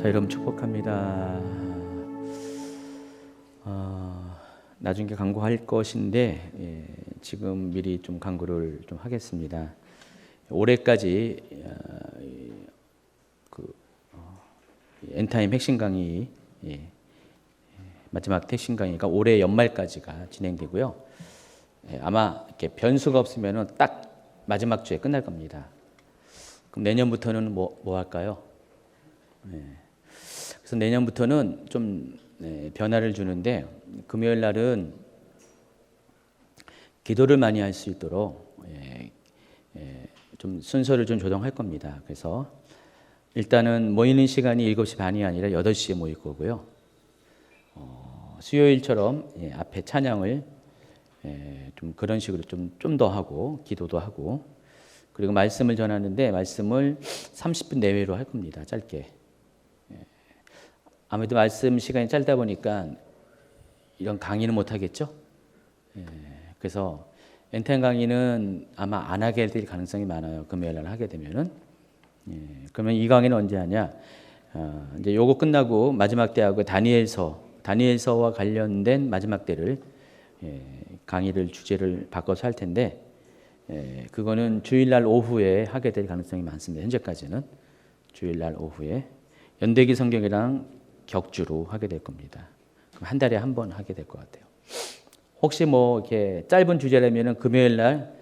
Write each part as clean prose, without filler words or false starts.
자, 여러분 축복합니다. 나중에 강구할 것인데 지금 미리 좀 강구를 좀 하겠습니다. 올해까지 엔타임 핵심 강의 마지막 핵심 강의가 올해 연말까지가 진행되고요. 아마 이렇게 변수가 없으면은 딱 마지막 주에 끝날 겁니다. 그럼 내년부터는 뭐 할까요? 그래서 내년부터는 좀 변화를 주는데 금요일 날은 기도를 많이 할 수 있도록 좀 순서를 좀 조정할 겁니다. 그래서 일단은 모이는 시간이 7시 반이 아니라 8시에 모일 거고요. 수요일처럼 앞에 찬양을 좀 그런 식으로 좀 더 하고 기도도 하고 그리고 말씀을 전하는데 말씀을 30분 내외로 할 겁니다. 짧게. 아무래도 말씀 시간이 짧다 보니까 이런 강의는 못 하겠죠. 그래서 엔타임 강의는 아마 안 하게 될 가능성이 많아요. 금요일 날 하게 되면은. 그러면 이 강의는 언제 하냐? 이제 요거 끝나고 마지막 때하고 다니엘서와 관련된 마지막 때를 강의를 주제를 바꿔서 할 텐데 그거는 주일날 오후에 하게 될 가능성이 많습니다. 현재까지는 주일날 오후에 연대기 성경이랑 격주로 하게 될 겁니다. 그럼 한 달에 한 번 하게 될 것 같아요. 혹시 뭐 이렇게 짧은 주제라면은 금요일 날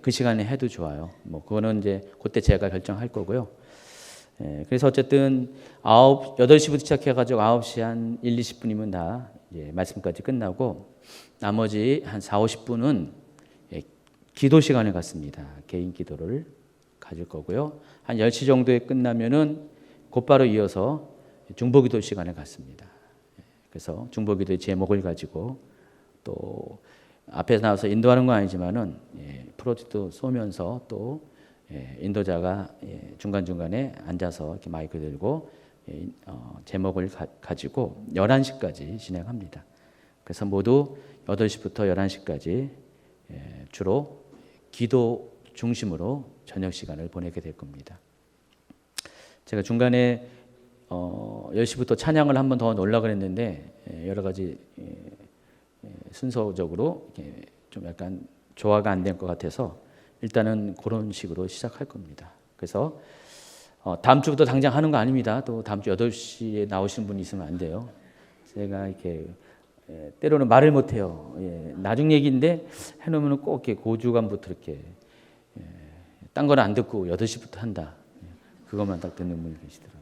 그 시간에 해도 좋아요. 뭐 그거는 이제 그때 제가 결정할 거고요. 그래서 어쨌든 8시부터 시작해가지고 9시 한 1, 20분이면 다 이제 말씀까지 끝나고 나머지 한 4, 50분은 기도 시간을 갖습니다. 개인 기도를 가질 거고요. 한 10시 정도에 끝나면은 곧바로 이어서 중보기도 시간을 갖습니다. 그래서 중보기도의 제목을 가지고 또 앞에서 나와서 인도하는 건 아니지만은 프로젝트 쏘면서 또 인도자가 중간중간에 앉아서 이렇게 마이크 들고 제목을 가지고 11시까지 진행합니다. 그래서 모두 8시부터 11시까지 주로 기도 중심으로 저녁 시간을 보내게 될 겁니다. 제가 중간에 10시부터 찬양을 한 번 더 넣으려고 그랬는데 여러 가지 순서적으로 좀 약간 조화가 안 될 것 같아서 일단은 그런 식으로 시작할 겁니다. 그래서 다음 주부터 당장 하는 거 아닙니다. 또 다음 주 8시에 나오시는 분이 있으면 안 돼요. 제가 이렇게 때로는 말을 못 해요. 나중 얘기인데 해놓으면 꼭 이렇게 고주관부터 이렇게 딴 건 안 듣고 8시부터 한다. 그것만 딱 듣는 분이 계시더라고요.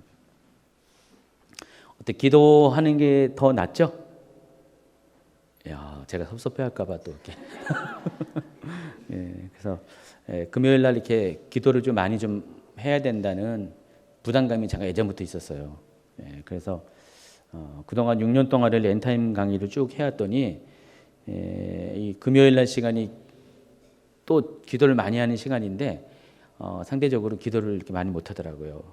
어때 기도하는 게 더 낫죠? 야, 제가 섭섭해할까봐 또 이렇게. 그래서 금요일 날 이렇게 기도를 좀 많이 좀 해야 된다는 부담감이 제가 예전부터 있었어요. 그래서 그동안 6년 동안을 엔타임 강의를 쭉 해왔더니 이 금요일 날 시간이 또 기도를 많이 하는 시간인데 상대적으로 기도를 이렇게 많이 못 하더라고요.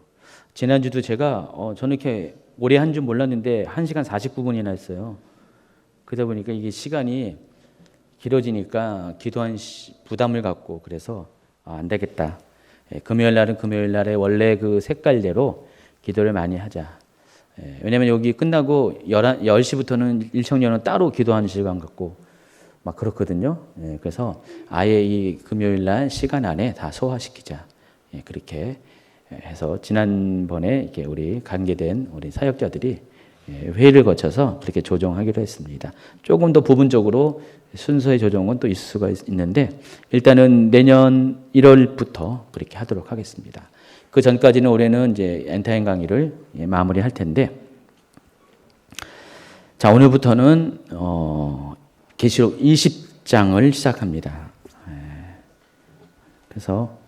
지난주도 제가 저는 이렇게 오래 한 줄 몰랐는데 1시간 49분이나 했어요. 그러다 보니까 이게 시간이 길어지니까 기도한 부담을 갖고 그래서 안 되겠다. 금요일 날은 금요일 날에 원래 그 색깔대로 기도를 많이 하자. 왜냐면 여기 끝나고 10시부터는 일청년은 따로 기도하는 시간 갖고 막 그렇거든요. 그래서 아예 이 금요일 날 시간 안에 다 소화시키자. 그렇게 해서 지난번에 이렇게 우리 관계된 우리 사역자들이 회의를 거쳐서 그렇게 조정하기로 했습니다. 조금 더 부분적으로 순서의 조정은 또 있을 수가 있는데 일단은 내년 1월부터 그렇게 하도록 하겠습니다. 그 전까지는 올해는 이제 엔타임 강의를 마무리할 텐데 자 오늘부터는 계시록 20장을 시작합니다. 그래서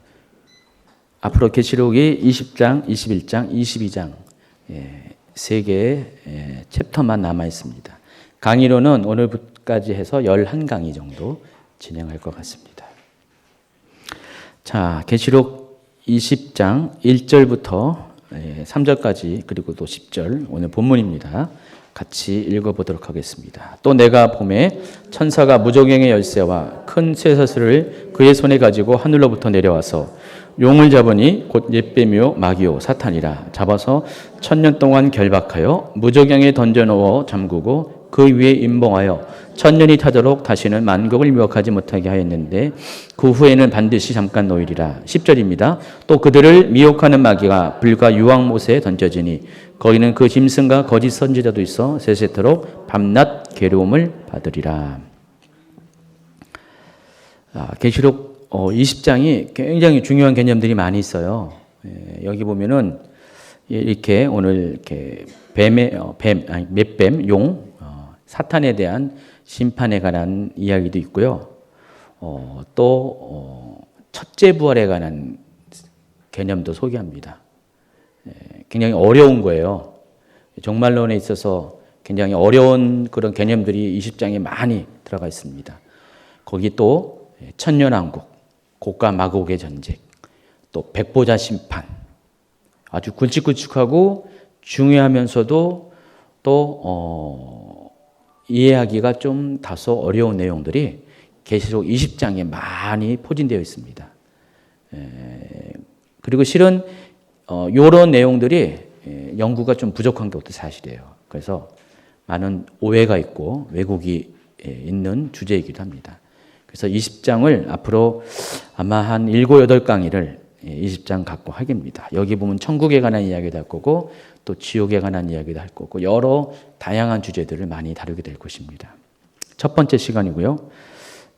앞으로 계시록이 20장, 21장, 22장 세 개의 챕터만 남아 있습니다. 강의로는 오늘까지 해서 11강의 정도 진행할 것 같습니다. 자, 계시록 20장 1절부터 3절까지 그리고 또 10절 오늘 본문입니다. 같이 읽어보도록 하겠습니다. 또 내가 보매 천사가 무저갱의 열쇠와 큰 쇠사슬을 그의 손에 가지고 하늘로부터 내려와서 용을 잡으니 곧 옛뱀이요 마귀요 사탄이라 잡아서 1000년 동안 결박하여 무저갱에 던져넣어 잠그고 그 위에 임봉하여 1000년이 타도록 다시는 만국을 미혹하지 못하게 하였는데 그 후에는 반드시 잠깐 놓이리라. 10절입니다. 또 그들을 미혹하는 마귀가 불과 유황못에 던져지니 거기는 그 짐승과 거짓 선지자도 있어 세세토록 밤낮 괴로움을 받으리라. 계시록 20장이 굉장히 중요한 개념들이 많이 있어요. 여기 보면은 이렇게 오늘 이렇게 맷뱀, 용, 사탄에 대한 심판에 관한 이야기도 있고요. 또 첫째 부활에 관한 개념도 소개합니다. 굉장히 어려운 거예요. 종말론에 있어서 굉장히 어려운 그런 개념들이 20장에 많이 들어가 있습니다. 거기 또 천년왕국, 고가 마곡의 전쟁, 또 백보자 심판, 아주 굵직굵직하고 중요하면서도 또 이해하기가 좀 다소 어려운 내용들이 계시록 20장에 많이 포진되어 있습니다. 그리고 실은 이런 내용들이 연구가 좀 부족한 것도 사실이에요. 그래서 많은 오해가 있고 왜곡이 있는 주제이기도 합니다. 그래서 20장을 앞으로 아마 한 7, 8강의를 20장 갖고 하겠습니다. 여기 보면 천국에 관한 이야기도 할 거고 또 지옥에 관한 이야기도 할 거고 여러 다양한 주제들을 많이 다루게 될 것입니다. 첫 번째 시간이고요.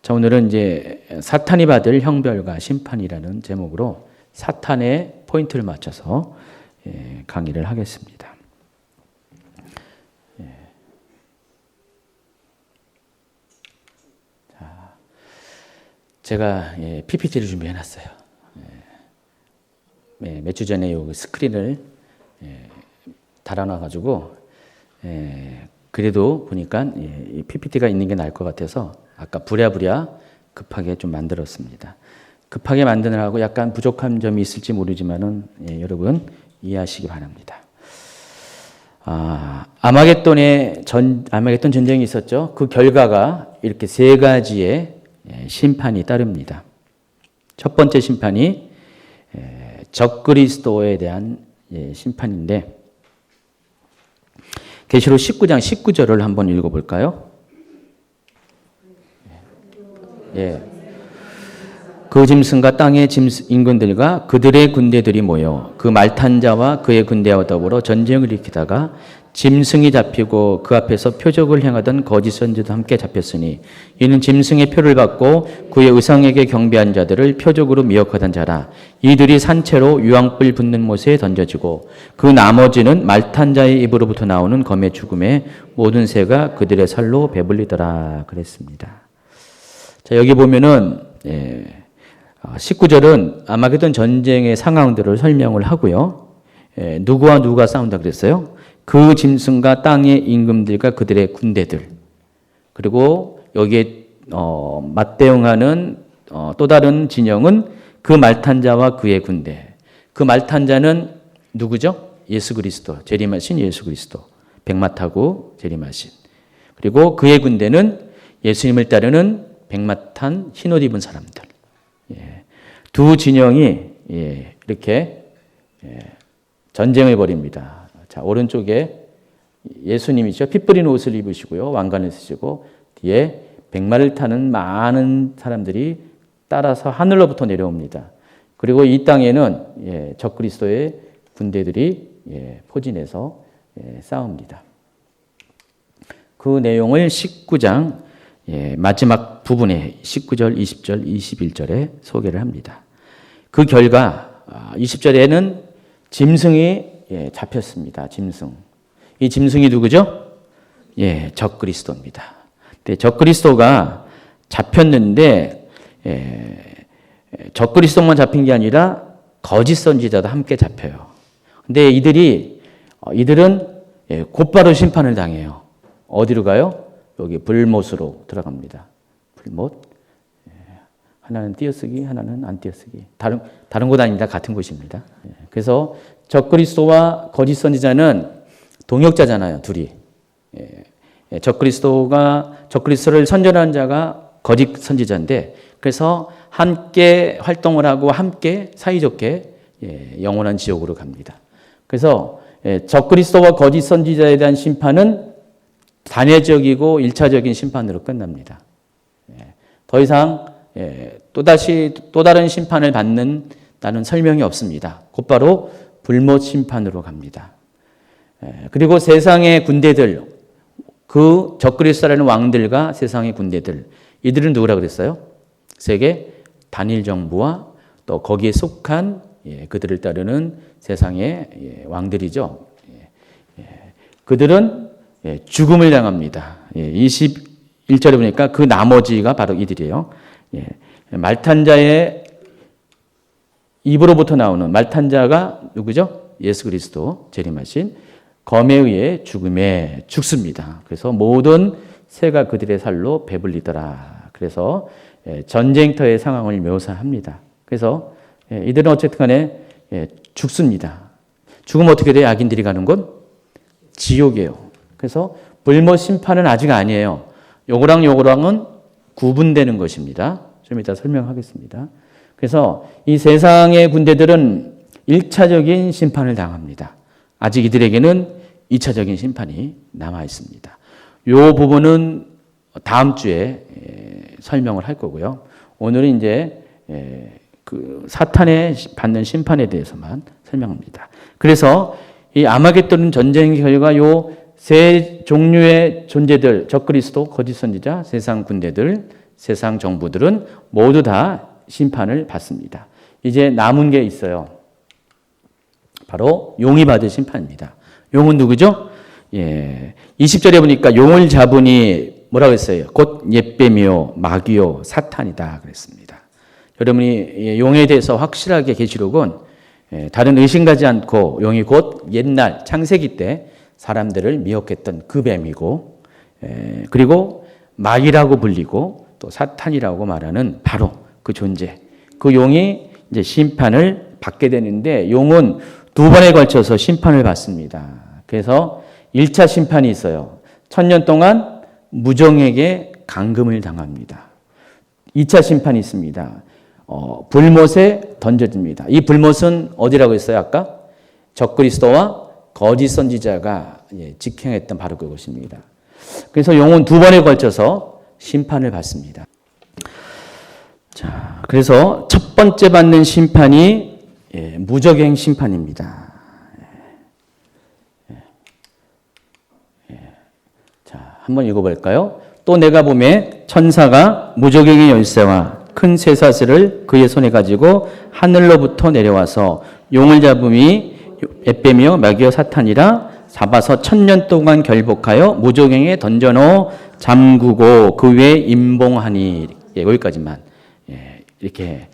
자, 오늘은 이제 사탄이 받을 형벌과 심판이라는 제목으로 사탄의 포인트를 맞춰서 강의를 하겠습니다. 자, 제가 PPT를 준비해 놨어요. 몇 주 전에 요 스크린을 달아놔가지고 그래도 보니까 이 PPT가 있는 게 나을 것 같아서 아까 부랴부랴 급하게 좀 만들었습니다. 급하게 만드느라고 약간 부족한 점이 있을지 모르지만은 여러분 이해하시기 바랍니다. 아마겟돈 전쟁이 있었죠. 그 결과가 이렇게 세 가지의 심판이 따릅니다. 첫 번째 심판이 적그리스도에 대한 심판인데 계시록 19장 19절을 한번 읽어볼까요? 그 짐승과 땅의 임금들과 그들의 군대들이 모여 그 말탄 자와 그의 군대와 더불어 전쟁을 일으키다가 짐승이 잡히고 그 앞에서 표적을 행하던 거짓 선지도 함께 잡혔으니 이는 짐승의 표를 받고 그의 의상에게 경배한 자들을 표적으로 미혹하던 자라. 이들이 산채로 유황불 붙는 못에 던져지고 그 나머지는 말탄 자의 입으로부터 나오는 검의 죽음에 모든 새가 그들의 살로 배불리더라 그랬습니다. 자, 여기 보면은 19절은 아마겟돈 전쟁의 상황들을 설명을 하고요. 누구와 누가 싸운다 그랬어요? 그 짐승과 땅의 임금들과 그들의 군대들. 그리고 여기에 맞대응하는 또 다른 진영은 그 말탄 자와 그의 군대. 그 말탄 자는 누구죠? 예수 그리스도, 재림하신 예수 그리스도. 백마 타고 재림하신. 그리고 그의 군대는 예수님을 따르는 백마 탄 흰옷 입은 사람들. 두 진영이 이렇게 전쟁을 벌입니다. 자, 오른쪽에 예수님이죠. 피 뿌린 옷을 입으시고요. 왕관을 쓰시고 뒤에 백마를 타는 많은 사람들이 따라서 하늘로부터 내려옵니다. 그리고 이 땅에는 적그리스도의 군대들이 포진해서 싸웁니다. 그 내용을 19장 마지막 부분에 19절, 20절, 21절에 소개를 합니다. 그 결과 20절에는 짐승이 잡혔습니다. 짐승. 이 짐승이 누구죠? 적그리스도입니다. 근데 적그리스도가 잡혔는데 적그리스도만 잡힌 게 아니라 거짓 선지자도 함께 잡혀요. 근데 이들은 곧바로 심판을 당해요. 어디로 가요? 여기 불못으로 들어갑니다. 불못. 하나는 띄어쓰기, 하나는 안 띄어쓰기. 다른 곳 아닙니다. 같은 곳입니다. 그래서 적그리스도와 거짓 선지자는 동역자잖아요, 둘이. 적그리스도를 선전하는 자가 거짓 선지자인데, 그래서 함께 활동을 하고 함께 사이좋게 영원한 지옥으로 갑니다. 그래서 적그리스도와 거짓 선지자에 대한 심판은 단회적이고 1차적인 심판으로 끝납니다. 더 이상 또 다른 심판을 받는다는 설명이 없습니다. 곧바로 불못 심판으로 갑니다. 그리고 세상의 군대들, 그 적그리스도라는 왕들과 세상의 군대들, 이들은 누구라 그랬어요? 세계 단일 정부와 또 거기에 속한 그들을 따르는 세상의 왕들이죠. 그들은 죽음을 당합니다. 21절에 보니까 그 나머지가 바로 이들이에요. 말탄 자의 입으로부터 나오는 말탄 자가 누구죠? 예수 그리스도 재림하신 검에 의해 죽음에 죽습니다. 그래서 모든 새가 그들의 살로 배불리더라. 그래서 전쟁터의 상황을 묘사합니다. 그래서 이들은 어쨌든 간에 죽습니다. 죽으면 어떻게 돼요? 악인들이 가는 곳? 지옥이에요. 그래서 불못 심판은 아직 아니에요. 요거랑은 구분되는 것입니다. 좀 이따 설명하겠습니다. 그래서 이 세상의 군대들은 1차적인 심판을 당합니다. 아직 이들에게는 2차적인 심판이 남아 있습니다. 이 부분은 다음 주에 설명을 할 거고요. 오늘은 이제 그 사탄의 받는 심판에 대해서만 설명합니다. 그래서 이 아마겟돈 전쟁의 결과 요 세 종류의 존재들, 적그리스도, 거짓 선지자, 세상 군대들, 세상 정부들은 모두 다 심판을 받습니다. 이제 남은 게 있어요. 바로 용이 받을 심판입니다. 용은 누구죠? 20절에 보니까 용을 잡으니 뭐라고 했어요? 곧 옅뱀이요 마귀요 사탄이다 그랬습니다. 여러분이 용에 대해서 확실하게 계시록은 다른 의심가지 않고 용이 곧 옛날 창세기 때 사람들을 미혹했던 그 뱀이고, 그리고 마귀라고 불리고 또 사탄이라고 말하는 바로 그 존재, 그 용이 이제 심판을 받게 되는데, 용은 두 번에 걸쳐서 심판을 받습니다. 그래서 1차 심판이 있어요. 1000년 동안 무정에게 감금을 당합니다. 2차 심판이 있습니다. 불못에 던져집니다. 이 불못은 어디라고 했어요? 아까 적그리스도와 거짓 선지자가 직행했던 바로 그것입니다. 그래서 용은 두 번에 걸쳐서 심판을 받습니다. 자, 그래서 첫 번째 받는 심판이 무적행 심판입니다. 자, 한번 읽어볼까요? 또 내가 보매 천사가 무적행의 열쇠와 큰 쇠사슬을 그의 손에 가지고 하늘로부터 내려와서 용을 잡음이 옅뱀이요 마귀요 사탄이라 잡아서 1000년 동안 결복하여 무적행에 던져넣어 잠그고 그 위에 임봉하니. 여기까지만. 이렇게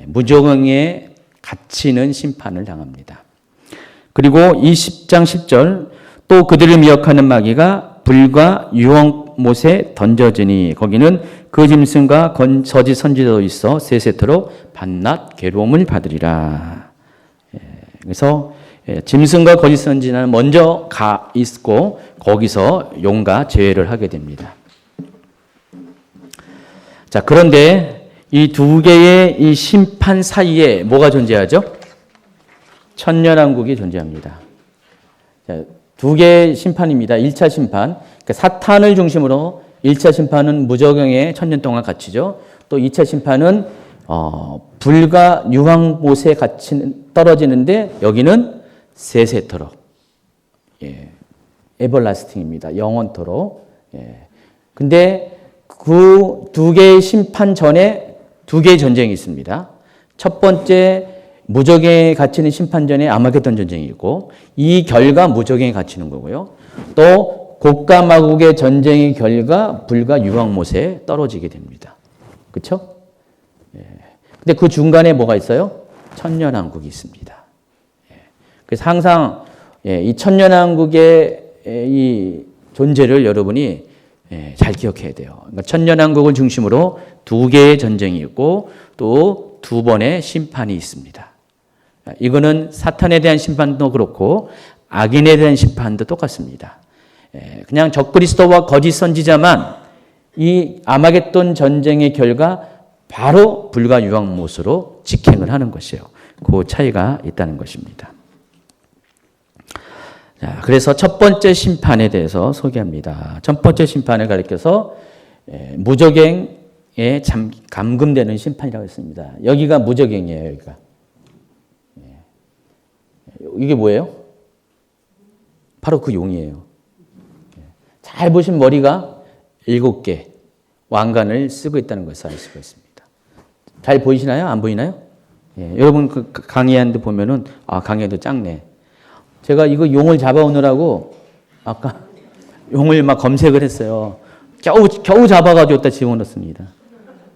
무적행에 갇히는 심판을 당합니다. 그리고 20장 10절 또 그들을 미혹하는 마귀가 불과 유황못에 던져지니 거기는 그 짐승과 거짓 선지자도 있어 세세토록 밤낮 괴로움을 받으리라. 그래서 짐승과 거짓 선지자는 먼저 가 있고 거기서 용과 제외를 하게 됩니다. 자, 그런데 이 두 개의 이 심판 사이에 뭐가 존재하죠? 천년왕국이 존재합니다. 자, 두 개의 심판입니다. 1차 심판, 그러니까 사탄을 중심으로 1차 심판은 무적행에 1000년 동안 갇히죠. 또 2차 심판은 불과 유황못에 떨어지는데 여기는 세세토록, 에버라스팅입니다. 영원토록. 근데 그 두 개의 심판 전에 두 개의 전쟁이 있습니다. 첫 번째 무적행에 갇히는 심판 전에 아마겟돈 전쟁이 있고, 이 결과 무적행에 갇히는 거고요. 또 곡과 마곡의 전쟁의 결과 불과 유황못에 떨어지게 됩니다. 그렇죠? 근데 그 중간에 뭐가 있어요? 천년왕국이 있습니다. 그래서 항상 이 천년왕국의 이 존재를 여러분이 잘 기억해야 돼요. 그러니까 천년왕국을 중심으로 두 개의 전쟁이 있고 또 두 번의 심판이 있습니다. 이거는 사탄에 대한 심판도 그렇고 악인에 대한 심판도 똑같습니다. 그냥 적그리스도와 거짓 선지자만 이 아마겟돈 전쟁의 결과 바로 불과 유황못으로 직행을 하는 것이에요. 그 차이가 있다는 것입니다. 자, 그래서 첫 번째 심판에 대해서 소개합니다. 첫 번째 심판을 가리켜서 무적행에 감금되는 심판이라고 했습니다. 여기가 무적행이에요. 여기가. 이게 뭐예요? 바로 그 용이에요. 잘 보신 머리가 7개 왕관을 쓰고 있다는 것을 알 수가 있습니다. 잘 보이시나요? 안 보이나요? 여러분 그 강의하는데 보면은 강의도 작네. 제가 이거 용을 잡아오느라고 아까 용을 막 검색을 했어요. 겨우 잡아가지고 여기다 집어넣습니다.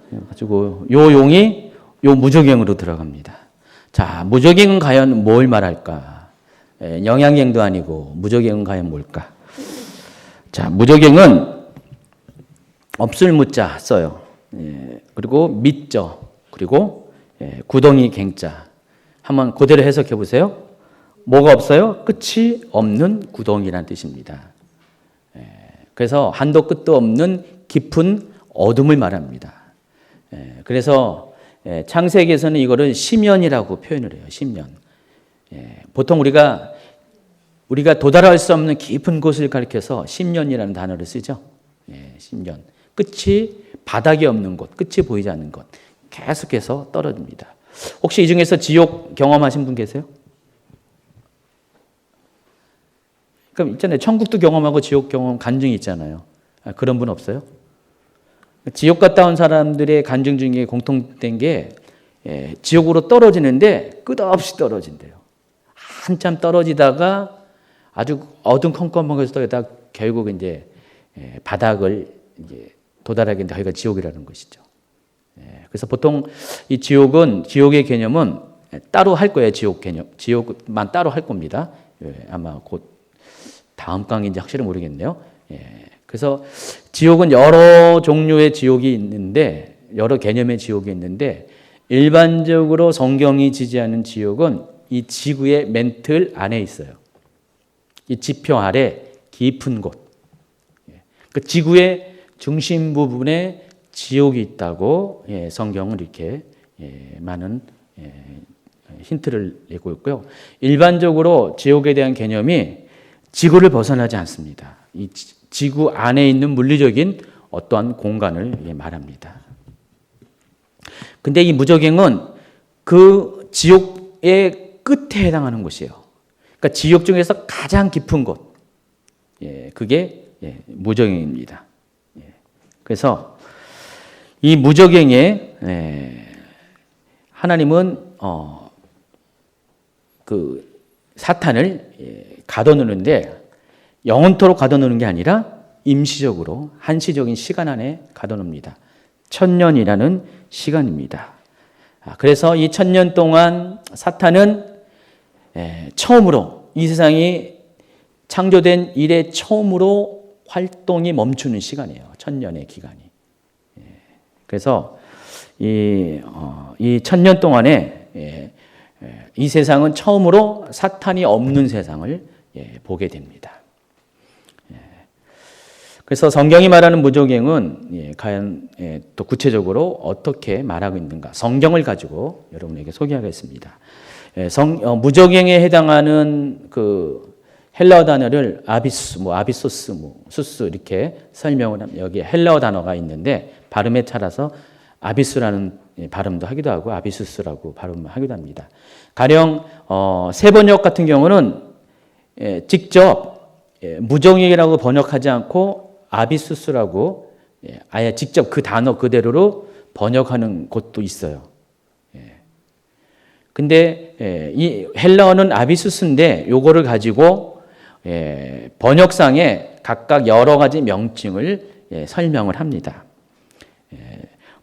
그래가지고 요 용이 요 무적행으로 들어갑니다. 자, 무적행은 과연 뭘 말할까? 영양행도 아니고 무적행은 과연 뭘까? 자, 무적행은 없을 무자 써요. 그리고 믿죠. 그리고 구덩이 갱자. 한번 그대로 해석해 보세요. 뭐가 없어요? 끝이 없는 구덩이라는 뜻입니다. 그래서 한도 끝도 없는 깊은 어둠을 말합니다. 그래서 창세기에서는 이거를 심연이라고 표현을 해요. 심연. 보통 우리가 도달할 수 없는 깊은 곳을 가리켜서 심연이라는 단어를 쓰죠. 심연. 끝이 바닥이 없는 곳, 끝이 보이지 않는 곳. 계속해서 떨어집니다. 혹시 이 중에서 지옥 경험하신 분 계세요? 그럼 있잖아요. 천국도 경험하고 지옥 경험 간증이 있잖아요. 그런 분 없어요? 지옥 갔다 온 사람들의 간증 중에 공통된 게 지옥으로 떨어지는데 끝없이 떨어진대요. 한참 떨어지다가 아주 어둠컴컴한 곳에서 떨어지다가 결국 이제 바닥을 이제 도달하게 되는데 거기가 지옥이라는 것이죠. 그래서 보통 이 지옥의 개념은 따로 할 거예요. 지옥 개념. 지옥만 따로 할 겁니다. 아마 곧 다음 강의인지 확실히 모르겠네요. 그래서 지옥은 여러 종류의 지옥이 있는데 여러 개념의 지옥이 있는데 일반적으로 성경이 지지하는 지옥은 이 지구의 맨틀 안에 있어요. 이 지표 아래 깊은 곳. 그 지구의 중심 부분에 지옥이 있다고 성경은 이렇게 많은 힌트를 내고 있고요. 일반적으로 지옥에 대한 개념이 지구를 벗어나지 않습니다. 이 지구 안에 있는 물리적인 어떠한 공간을 말합니다. 근데 이 무적행은 그 지옥의 끝에 해당하는 곳이에요. 그러니까 지옥 중에서 가장 깊은 곳. 그게 무적행입니다. 그래서 이 무적행에 하나님은 그 사탄을 가둬놓는데 영원토록 가둬놓는 게 아니라 임시적으로 한시적인 시간 안에 가둬놓습니다. 1000년이라는 시간입니다. 그래서 이 1000년 동안 사탄은 처음으로 이 세상이 창조된 이래 처음으로 활동이 멈추는 시간이에요. 1000년의 기간이. 그래서 이 1000년 동안에 이 세상은 처음으로 사탄이 없는 세상을 보게 됩니다. 그래서 성경이 말하는 무적행은 과연 또 구체적으로 어떻게 말하고 있는가? 성경을 가지고 여러분에게 소개하겠습니다. 무적행에 해당하는 그 헬라어 단어를 아비소스, 수스 이렇게 설명을 하면 여기에 헬라어 단어가 있는데 발음에 따라서 아비스라는 발음도 하기도 하고 아비수스라고 발음을 하기도 합니다. 가령 세번역 같은 경우는 직접 무적행이라고 번역하지 않고 아비수스라고 아예 직접 그 단어 그대로로 번역하는 곳도 있어요. 근데 이 헬라어는 아비수스인데 요거를 가지고 번역상에 각각 여러 가지 명칭을 설명을 합니다.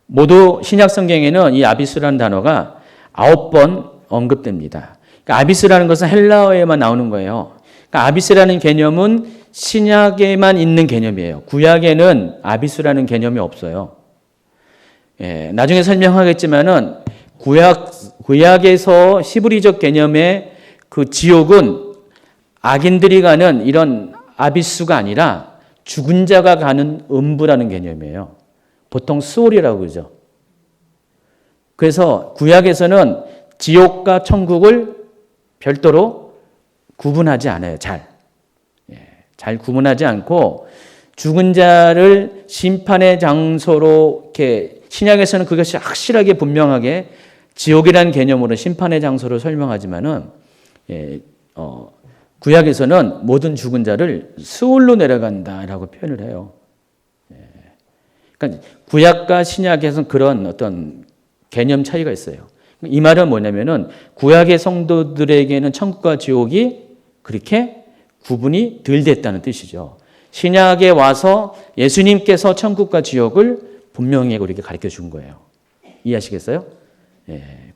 모두 신약 성경에는 이 아비스라는 단어가 9번 언급됩니다. 그러니까 아비스라는 것은 헬라어에만 나오는 거예요. 그러니까 아비스라는 개념은 신약에만 있는 개념이에요. 구약에는 아비스라는 개념이 없어요. 나중에 설명하겠지만은 구약에서 히브리적 개념의 그 지옥은 악인들이 가는 이런 아비스가 아니라 죽은 자가 가는 음부라는 개념이에요. 보통 수월이라고 그러죠. 그래서 구약에서는 지옥과 천국을 별도로 구분하지 않아요. 잘 구분하지 않고 죽은 자를 심판의 장소로 이렇게 신약에서는 그것이 확실하게 분명하게 지옥이라는 개념으로 심판의 장소를 설명하지만은 구약에서는 모든 죽은 자를 스올로 내려간다라고 표현을 해요. 그러니까 구약과 신약에서는 그런 어떤 개념 차이가 있어요. 이 말은 뭐냐면은 구약의 성도들에게는 천국과 지옥이 그렇게 구분이 덜 됐다는 뜻이죠. 신약에 와서 예수님께서 천국과 지옥을 분명히 우리에게 가르쳐 준 거예요. 이해하시겠어요?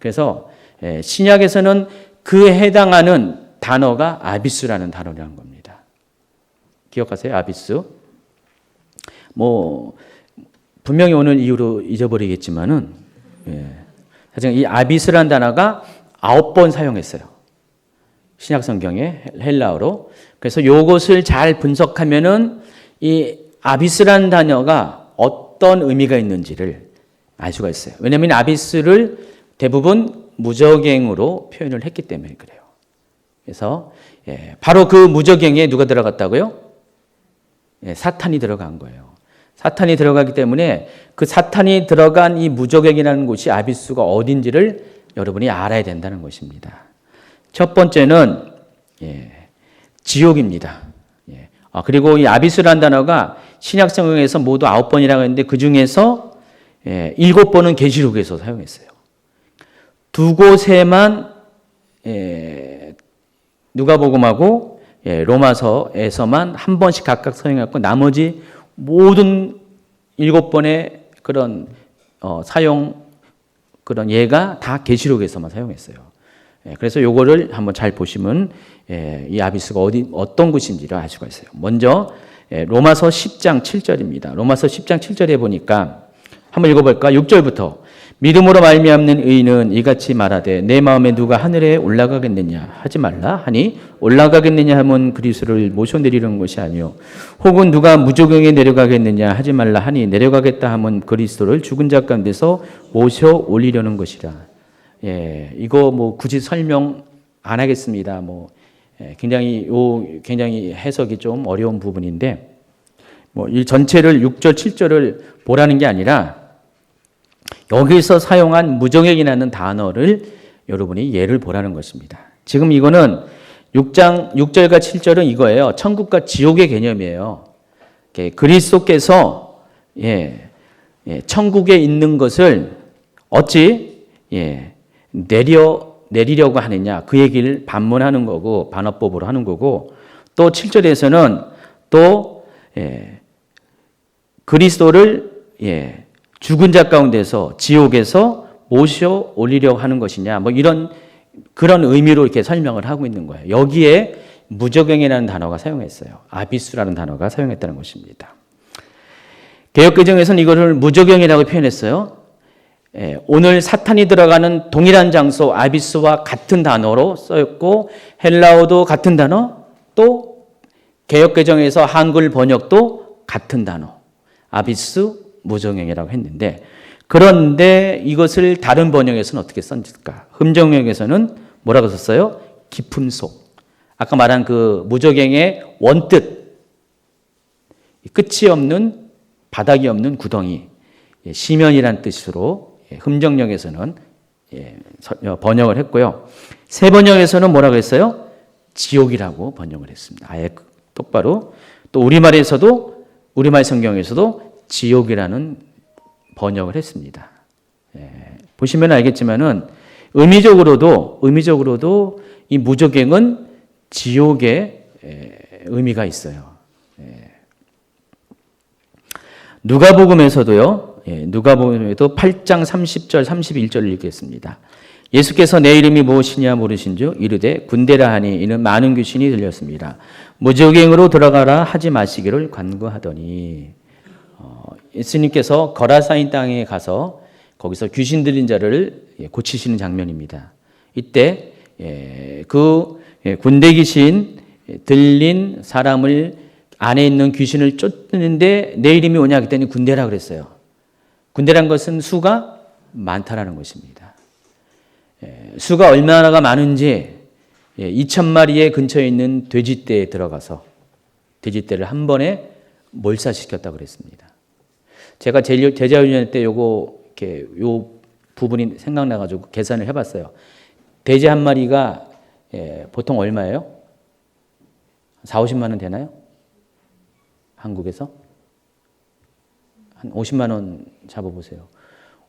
그래서 신약에서는 그에 해당하는 단어가 아비스라는 단어라는 겁니다. 기억하세요? 아비스. 분명히 오늘 이후로 잊어버리겠지만은, 사실 이 아비스라는 단어가 9번 사용했어요. 신약 성경에 헬라어로. 그래서 이것을 잘 분석하면은 이 아비스라는 단어가 어떤 의미가 있는지를 알 수가 있어요. 왜냐하면 아비스를 대부분 무저갱으로 표현을 했기 때문에 그래요. 그래서 바로 그 무저갱에 누가 들어갔다고요? 사탄이 들어간 거예요. 사탄이 들어가기 때문에 그 사탄이 들어간 이 무저갱이라는 곳이 아비스가 어딘지를 여러분이 알아야 된다는 것입니다. 첫 번째는 지옥입니다. 그리고 이 아비스라는 단어가 신약 성경에서 모두 9번이라고 했는데 그 중에서 7번은 계시록에서 사용했어요. 2곳에만 누가복음하고 로마서에서만 한 번씩 각각 사용했고 나머지 모든 7번의 그런 사용 그런 예가 다 계시록에서만 사용했어요. 그래서 요거를 한번 잘 보시면 이 아비스가 어떤 곳인지를 알 수가 있어요. 먼저 로마서 10장 7절입니다. 로마서 10장 7절에 보니까 한번 읽어볼까? 6절부터 믿음으로 말미암는 의인은 이같이 말하되 내 마음에 누가 하늘에 올라가겠느냐 하지 말라 하니 올라가겠느냐 하면 그리스도를 모셔내리는 것이 아니요 혹은 누가 무저갱에 내려가겠느냐 하지 말라 하니 내려가겠다 하면 그리스도를 죽은 자 가운데서 모셔 올리려는 것이라. 이거 굳이 설명 안 하겠습니다. 굉장히 해석이 좀 어려운 부분인데 이 전체를 6절 7절을 보라는 게 아니라 여기서 사용한 무저갱이라는 단어를 여러분이 예를 보라는 것입니다. 지금 이거는 6절과 7절은 이거예요. 천국과 지옥의 개념이에요. 그리스도께서 천국에 있는 것을 어찌 내리려고 하느냐 그 얘기를 반문하는 거고 반어법으로 하는 거고 또 7절에서는 또 그리스도를 죽은 자 가운데서 지옥에서 모셔 올리려고 하는 것이냐 이런 그런 의미로 이렇게 설명을 하고 있는 거예요. 여기에 무저갱이라는 단어가 사용했어요. 아비스라는 단어가 사용했다는 것입니다. 개역개정에서는 이것을 무저갱이라고 표현했어요. 오늘 사탄이 들어가는 동일한 장소 아비스와 같은 단어로 쓰였고 헬라어도 같은 단어 또 개역개정에서 한글 번역도 같은 단어 아비스 무저갱이라고 했는데 그런데 이것을 다른 번역에서는 어떻게 썼을까? 흠정역에서는 뭐라고 썼어요? 깊은 속. 아까 말한 그 무저갱의 원뜻 끝이 없는 바닥이 없는 구덩이 시면이란 뜻으로 흠정역에서는 번역을 했고요. 새 번역에서는 뭐라고 했어요? 지옥이라고 번역을 했습니다. 아예 똑바로. 또 우리말 성경에서도 지옥이라는 번역을 했습니다. 보시면 알겠지만은 의미적으로도 이 무저갱은 지옥의 의미가 있어요. 누가복음에서도 8장 30절 31절을 읽겠습니다. 예수께서 내 이름이 무엇이냐 물으신즉 이르되 군대라 하니 이는 많은 귀신이 들렸습니다. 무저갱으로 들어가라 하지 마시기를 간구하더니 예수님께서 거라사인 땅에 가서 거기서 귀신 들린 자를 고치시는 장면입니다. 이때 그 군대 귀신 들린 사람을 안에 있는 귀신을 쫓는데 내 이름이 오냐 그랬더니 군대라 그랬어요. 군대란 것은 수가 많다라는 것입니다. 수가 얼마나 많은지 2,000마리의 근처에 있는 돼지떼에 들어가서 돼지떼를 한 번에 몰살시켰다고 그랬습니다. 제가 제자훈련 때 요 부분이 생각나가지고 계산을 해봤어요. 돼지 한 마리가 보통 얼마예요? 4, 50만 원 되나요? 한국에서? 한 50만 원 잡아보세요.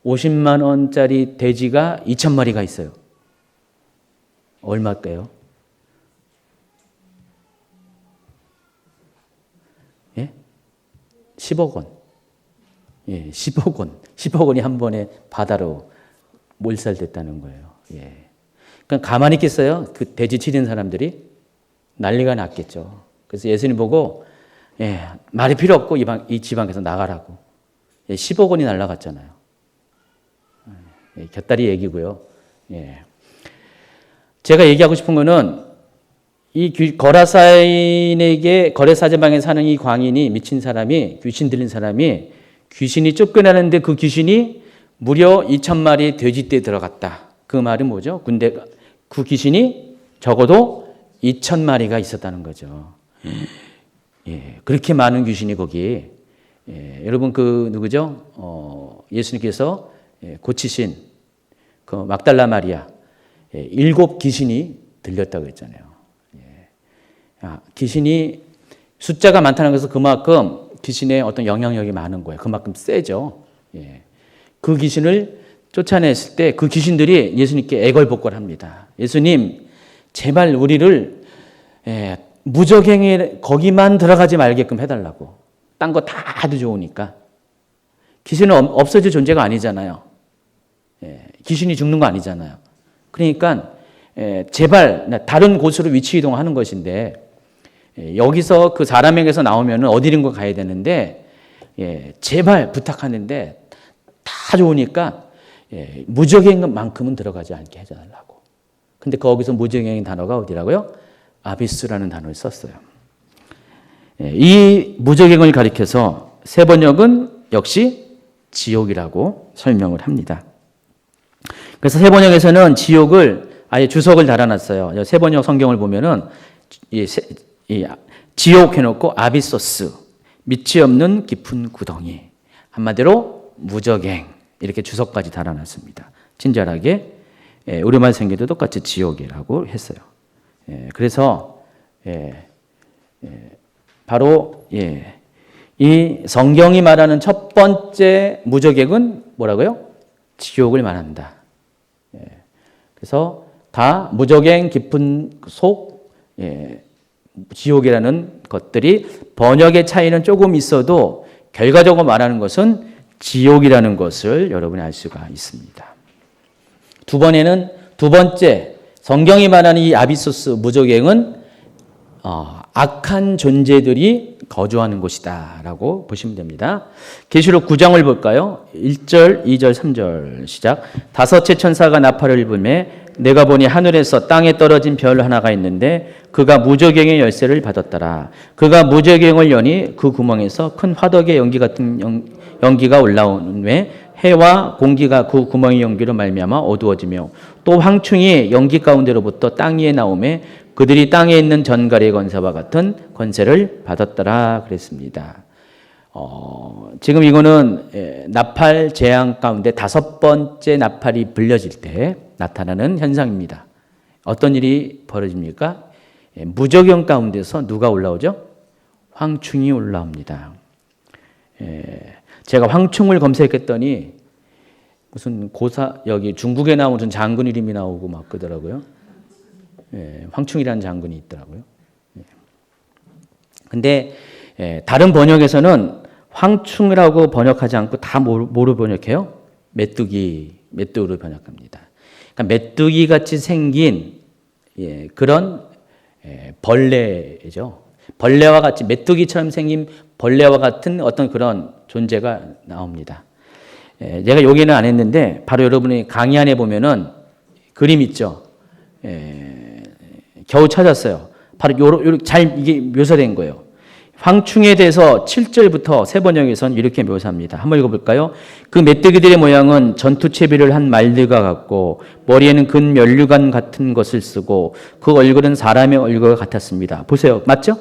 50만 원짜리 돼지가 2,000마리가 있어요. 얼마일까요? 예? 10억 원. 예, 10억 원. 10억 원이 한 번에 바다로 몰살됐다는 거예요. 예. 그러니까 가만히 있겠어요? 그 돼지 치는 사람들이? 난리가 났겠죠. 그래서 예수님 보고, 말이 필요 없고 이 지방에서 나가라고. 10억 원이 날아갔잖아요. 곁다리 얘기고요. 제가 얘기하고 싶은 거는 이 거라사인에게 사는 이 광인이 미친 사람이 귀신 들린 사람이 귀신이 쫓겨나는데 그 귀신이 무려 2,000마리 돼지떼에 들어갔다. 그 말은 뭐죠? 군대가 그 귀신이 적어도 2,000마리가 있었다는 거죠. 그렇게 많은 귀신이 거기. 여러분 그 누구죠? 예수님께서 고치신 그 막달라 마리아 7 귀신이 들렸다고 했잖아요. 귀신이 숫자가 많다는 것은 그만큼 귀신의 어떤 영향력이 많은 거예요. 그만큼 세죠. 그 귀신을 쫓아냈을 때 그 귀신들이 예수님께 애걸복걸합니다. 예수님, 제발 우리를 무적행에 거기만 들어가지 말게끔 해달라고. 딴 거 다 아주 좋으니까. 귀신은 없어질 존재가 아니잖아요. 귀신이 죽는 거 아니잖아요. 그러니까 제발 다른 곳으로 위치 이동하는 것인데 여기서 그 사람에게서 나오면 어디론가 가야 되는데 제발 부탁하는데 다 좋으니까 무적행만큼은 들어가지 않게 해달라고. 근데 거기서 무적행의 단어가 어디라고요? 아비스라는 단어를 썼어요. 이 무적행을 가리켜서 세번역은 역시 지옥이라고 설명을 합니다. 그래서 세번역에서는 지옥을 아예 주석을 달아놨어요. 세번역 성경을 보면은 지옥 해놓고 아비소스, 밑이 없는 깊은 구덩이, 한마디로 무적행 이렇게 주석까지 달아놨습니다. 친절하게 우리말 생겨도 똑같이 지옥이라고 했어요. 그래서 바로 이 성경이 말하는 첫 번째 무적행은 뭐라고요? 지옥을 말한다. 그래서 다 무적행 깊은 속 지옥이라는 것들이 번역의 차이는 조금 있어도 결과적으로 말하는 것은 지옥이라는 것을 여러분이 알 수가 있습니다. 두 번째 성경이 말하는 이 아비소스 무적행은 악한 존재들이 거주하는 곳이다라고 보시면 됩니다. 계시록 9장을 볼까요? 1절, 2절, 3절 시작. 다섯째 천사가 나팔을 불매 내가 보니 하늘에서 땅에 떨어진 별 하나가 있는데 그가 무적행의 열쇠를 받았더라. 그가 무적행을 여니 그 구멍에서 큰 화덕의 연기 같은 연기가 올라오는 후에 해와 공기가 그 구멍의 연기로 말미암아 어두워지며 또 황충이 연기 가운데로부터 땅 위에 나오매 그들이 땅에 있는 전갈의 권세와 같은 권세를 받았더라 그랬습니다. 지금 이거는 나팔 재앙 가운데 5번째 나팔이 불려질 때 나타나는 현상입니다. 어떤 일이 벌어집니까? 무적행 가운데서 누가 올라오죠? 황충이 올라옵니다. 제가 황충을 검색했더니 무슨 여기 중국에 나온 무슨 장군 이름이 나오고 막 그러더라고요. 황충이라는 장군이 있더라고요. 근데 다른 번역에서는 황충이라고 번역하지 않고 다 뭐로 번역해요? 메뚜기로 번역합니다. 그러니까 메뚜기 같이 생긴 그런 벌레죠. 벌레와 같이 메뚜기처럼 생긴 벌레와 같은 어떤 그런 존재가 나옵니다. 제가 여기는 안 했는데 바로 여러분이 강의 안에 보면은 그림 있죠. 겨우 찾았어요. 바로 잘 이게 묘사된 거예요. 황충에 대해서 7절부터 세 번역에서는 이렇게 묘사합니다. 한번 읽어볼까요? 그 메뚜기들의 모양은 전투채비를 한 말들과 같고 머리에는 근 면류관 같은 것을 쓰고 그 얼굴은 사람의 얼굴과 같았습니다. 보세요. 맞죠?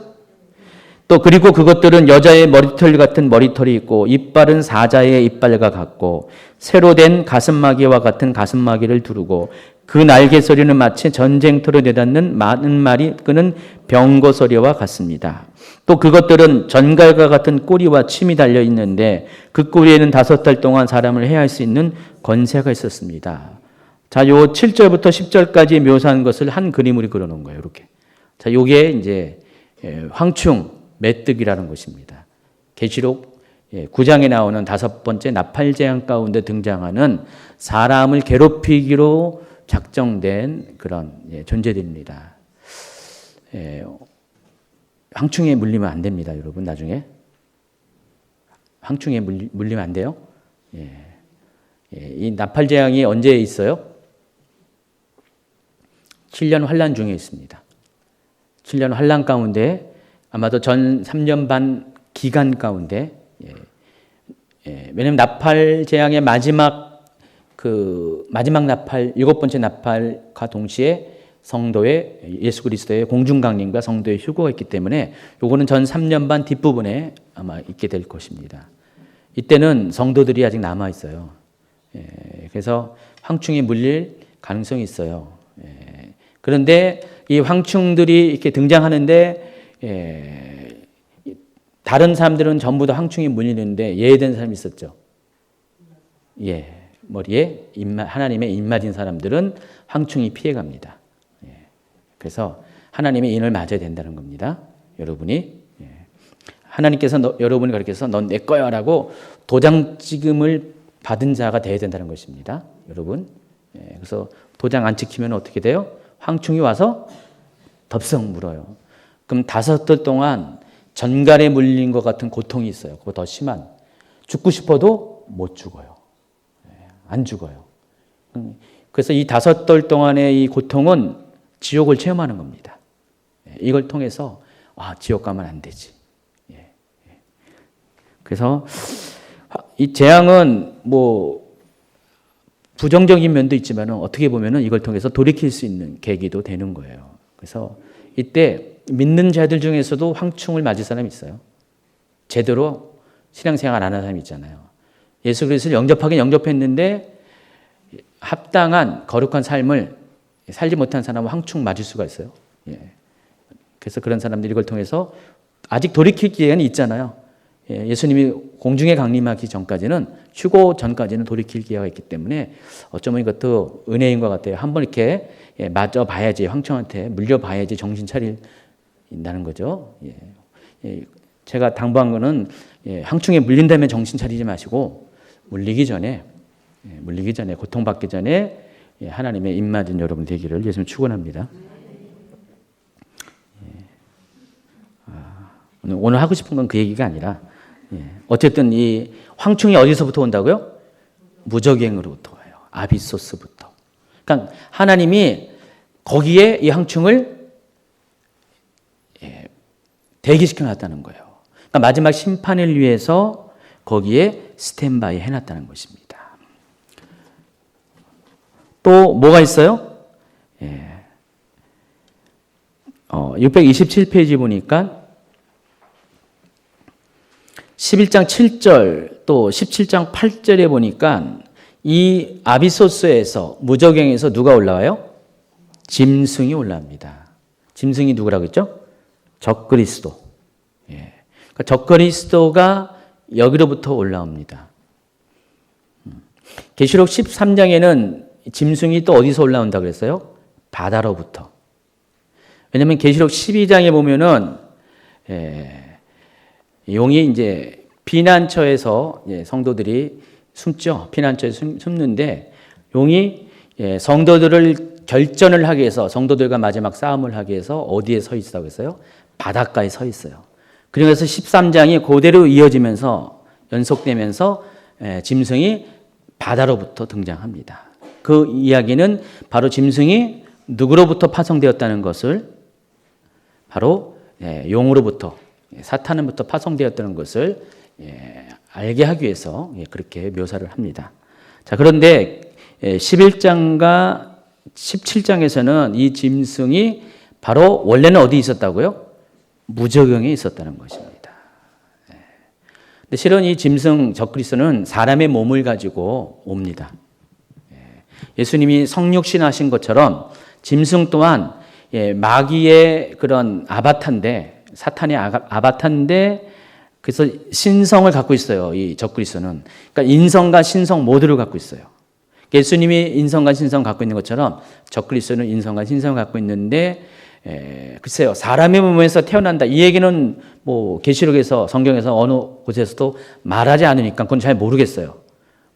또 그리고 그것들은 여자의 머리털 같은 머리털이 있고 이빨은 사자의 이빨과 같고 새로 된 가슴마개와 같은 가슴마개를 두르고 그 날개 소리는 마치 전쟁터로 내닫는 많은 말이 끄는 병거 소리와 같습니다. 또 그것들은 전갈과 같은 꼬리와 침이 달려 있는데 그 꼬리에는 5달 동안 사람을 해할 수 있는 권세가 있었습니다. 자, 요 7절부터 10절까지 묘사한 것을 한 그림으로 그려놓은 거예요. 이렇게. 자, 요게 이제 황충 메뚜기라는 것입니다. 계시록 9장에 나오는 5번째 나팔재앙 가운데 등장하는 사람을 괴롭히기로 작정된 그런 존재들입니다. 황충에 물리면 안 됩니다, 여러분. 나중에 황충에 물리면 안 돼요. 이 나팔재앙이 언제 있어요? 7년 환란 중에 있습니다. 7년 환란 가운데 아마도 전 3년 반 기간 가운데 왜냐하면 나팔 재앙의 마지막 나팔 7번째 나팔과 동시에 성도의 예수 그리스도의 공중 강림과 성도의 휴거가 있기 때문에 요거는 전 3년 반 뒷부분에 아마 있게 될 것입니다. 이때는 성도들이 아직 남아 있어요. 그래서 황충이 물릴 가능성이 있어요. 그런데 이 황충들이 이렇게 등장하는데 다른 사람들은 전부 다 황충이 물리는데 예외된 사람이 있었죠. 머리에 하나님의 입맞은 사람들은 황충이 피해갑니다. 그래서 하나님의 인을 맞아야 된다는 겁니다. 여러분이 하나님께서 여러분이 그렇게 해서 넌 내 거야 라고 도장 찍음을 받은 자가 되어야 된다는 것입니다. 여러분. 그래서 도장 안 찍히면 어떻게 돼요? 황충이 와서 덥석 물어요. 그럼 5달 동안 전갈에 물린 것 같은 고통이 있어요. 그거 더 심한. 죽고 싶어도 못 죽어요. 안 죽어요. 그래서 이 5달 동안의 이 고통은 지옥을 체험하는 겁니다. 이걸 통해서 지옥 가면 안 되지. 그래서 이 재앙은 뭐 부정적인 면도 있지만 어떻게 보면 이걸 통해서 돌이킬 수 있는 계기도 되는 거예요. 그래서 이때 믿는 자들 중에서도 황충을 맞을 사람이 있어요. 제대로 신앙생활 안 하는 사람이 있잖아요. 예수 그리스도를 영접하긴 영접했는데 합당한 거룩한 삶을 살지 못한 사람은 황충 맞을 수가 있어요. 그래서 그런 사람들이 이걸 통해서 아직 돌이킬 기회는 있잖아요. 예수님이 공중에 강림하기 전까지는 휴고 전까지는 돌이킬 기회가 있기 때문에 어쩌면 이것도 은혜인 것 같아요. 한번 이렇게 맞아 봐야지 황충한테 물려 봐야지 정신 차린다는 거죠. 제가 당부한 거는 황충에 물린다면 정신 차리지 마시고 물리기 전에 고통받기 전에 하나님의 입맞은 여러분 되기를 예수님 축원합니다. 오늘 하고 싶은 건 그 얘기가 아니라 어쨌든 이 황충이 어디서부터 온다고요? 무적행으로부터 와요. 아비소스부터. 그러니까 하나님이 거기에 이 황충을 대기시켜 놨다는 거예요. 그러니까 마지막 심판을 위해서 거기에 스탠바이 해놨다는 것입니다. 또 뭐가 있어요? 627페이지 보니까 11장 7절 또 17장 8절에 보니까 이 아비소스에서 무적행에서 누가 올라와요? 짐승이 올라옵니다. 짐승이 누구라고 했죠? 적그리스도. 그러니까 적그리스도가 여기로부터 올라옵니다. 계시록 13장에는 짐승이 또 어디서 올라온다고 그랬어요? 바다로부터. 왜냐하면 계시록 12장에 보면은 용이 이제 피난처에서 성도들이 숨죠. 피난처에 숨는데 용이 성도들을 결전을 하기 위해서 성도들과 마지막 싸움을 하기 위해서 어디에 서 있다고 했어요? 바닷가에 서 있어요. 그래서 13장이 그대로 이어지면서 연속되면서 짐승이 바다로부터 등장합니다. 그 이야기는 바로 짐승이 누구로부터 파송되었다는 것을 바로 용으로부터 사탄으로부터 파송되었다는 것을 알게 하기 위해서 그렇게 묘사를 합니다. 자, 그런데 11장과 17장에서는 이 짐승이 바로 원래는 어디 있었다고요? 무저경에 있었다는 것입니다. 근데 실은 이 짐승 적그리스도는 사람의 몸을 가지고 옵니다. 예수님이 성육신 하신 것처럼 짐승 또한 마귀의 그런 아바타인데, 사탄의 아바타인데, 그래서 신성을 갖고 있어요. 이 적그리스도는. 그러니까 인성과 신성 모두를 갖고 있어요. 예수님이 인성과 신성 갖고 있는 것처럼 적그리스도는 인성과 신성을 갖고 있는데, 글쎄요, 사람의 몸에서 태어난다. 이 얘기는 뭐 계시록에서, 성경에서 어느 곳에서도 말하지 않으니까 그건 잘 모르겠어요.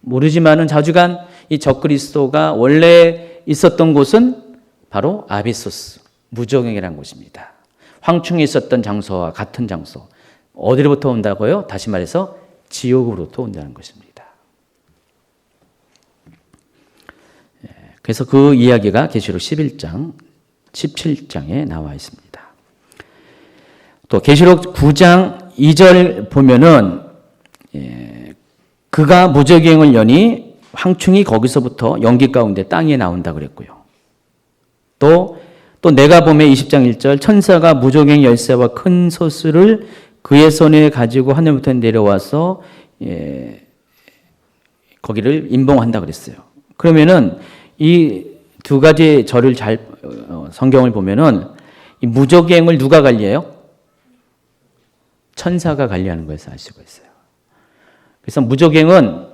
모르지만은 자주간 이 적그리스도가 원래 있었던 곳은 바로 아비소스, 무저경이라는 곳입니다. 황충이 있었던 장소와 같은 장소. 어디로부터 온다고요? 다시 말해서 지옥으로부터 온다는 것입니다. 그래서 그 이야기가 계시록 11장, 17장에 나와 있습니다. 또 계시록 9장 2절 보면은 그가 무저경을 여니 황충이 거기서부터 연기 가운데 땅에 나온다 그랬고요. 또 내가 보면 20장 1절 천사가 무저경 열쇠와 큰 소수를 그의 손에 가지고 하늘부터 내려와서 거기를 임봉한다 그랬어요. 그러면은 이 두 가지 절을 성경을 보면은 이 무저경을 누가 관리해요? 천사가 관리하는 것을 알 수가 있어요. 그래서 무저경은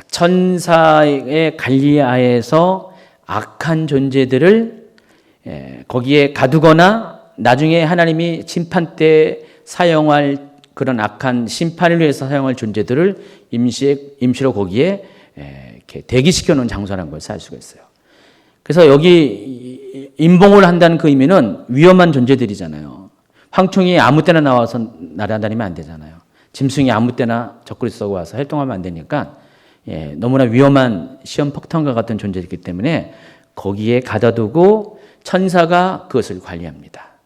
천사의 관리하에서 악한 존재들을 거기에 가두거나 나중에 하나님이 심판 때 사용할 그런 악한 심판을 위해서 사용할 존재들을 임시로 거기에 이렇게 대기시켜 놓은 장소라는 것을 알 수가 있어요. 그래서 여기 임봉을 한다는 그 의미는 위험한 존재들이잖아요. 황충이 아무 때나 나와서 날아다니면 안 되잖아요. 짐승이 아무 때나 적그리스도가 와서 활동하면 안 되니까 너무나 위험한 시험 폭탄과 같은 존재이기 때문에 거기에 가둬두고 천사가 그것을 관리합니다.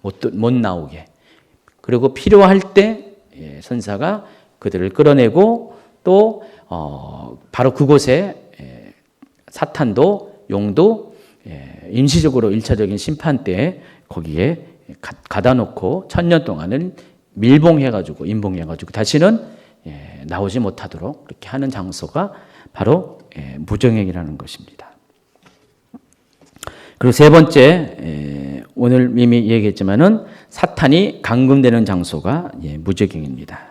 못 나오게. 그리고 필요할 때 천사가 그들을 끌어내고 또 바로 그곳에 사탄도 용도 임시적으로 1차적인 심판 때 거기에 가다 놓고 1000년 동안은 밀봉해가지고 임봉해가지고 다시는 나오지 못하도록 그렇게 하는 장소가 바로 무저경이라는 것입니다. 그리고 세 번째, 오늘 이미 얘기했지만은 사탄이 감금되는 장소가 무저경입니다.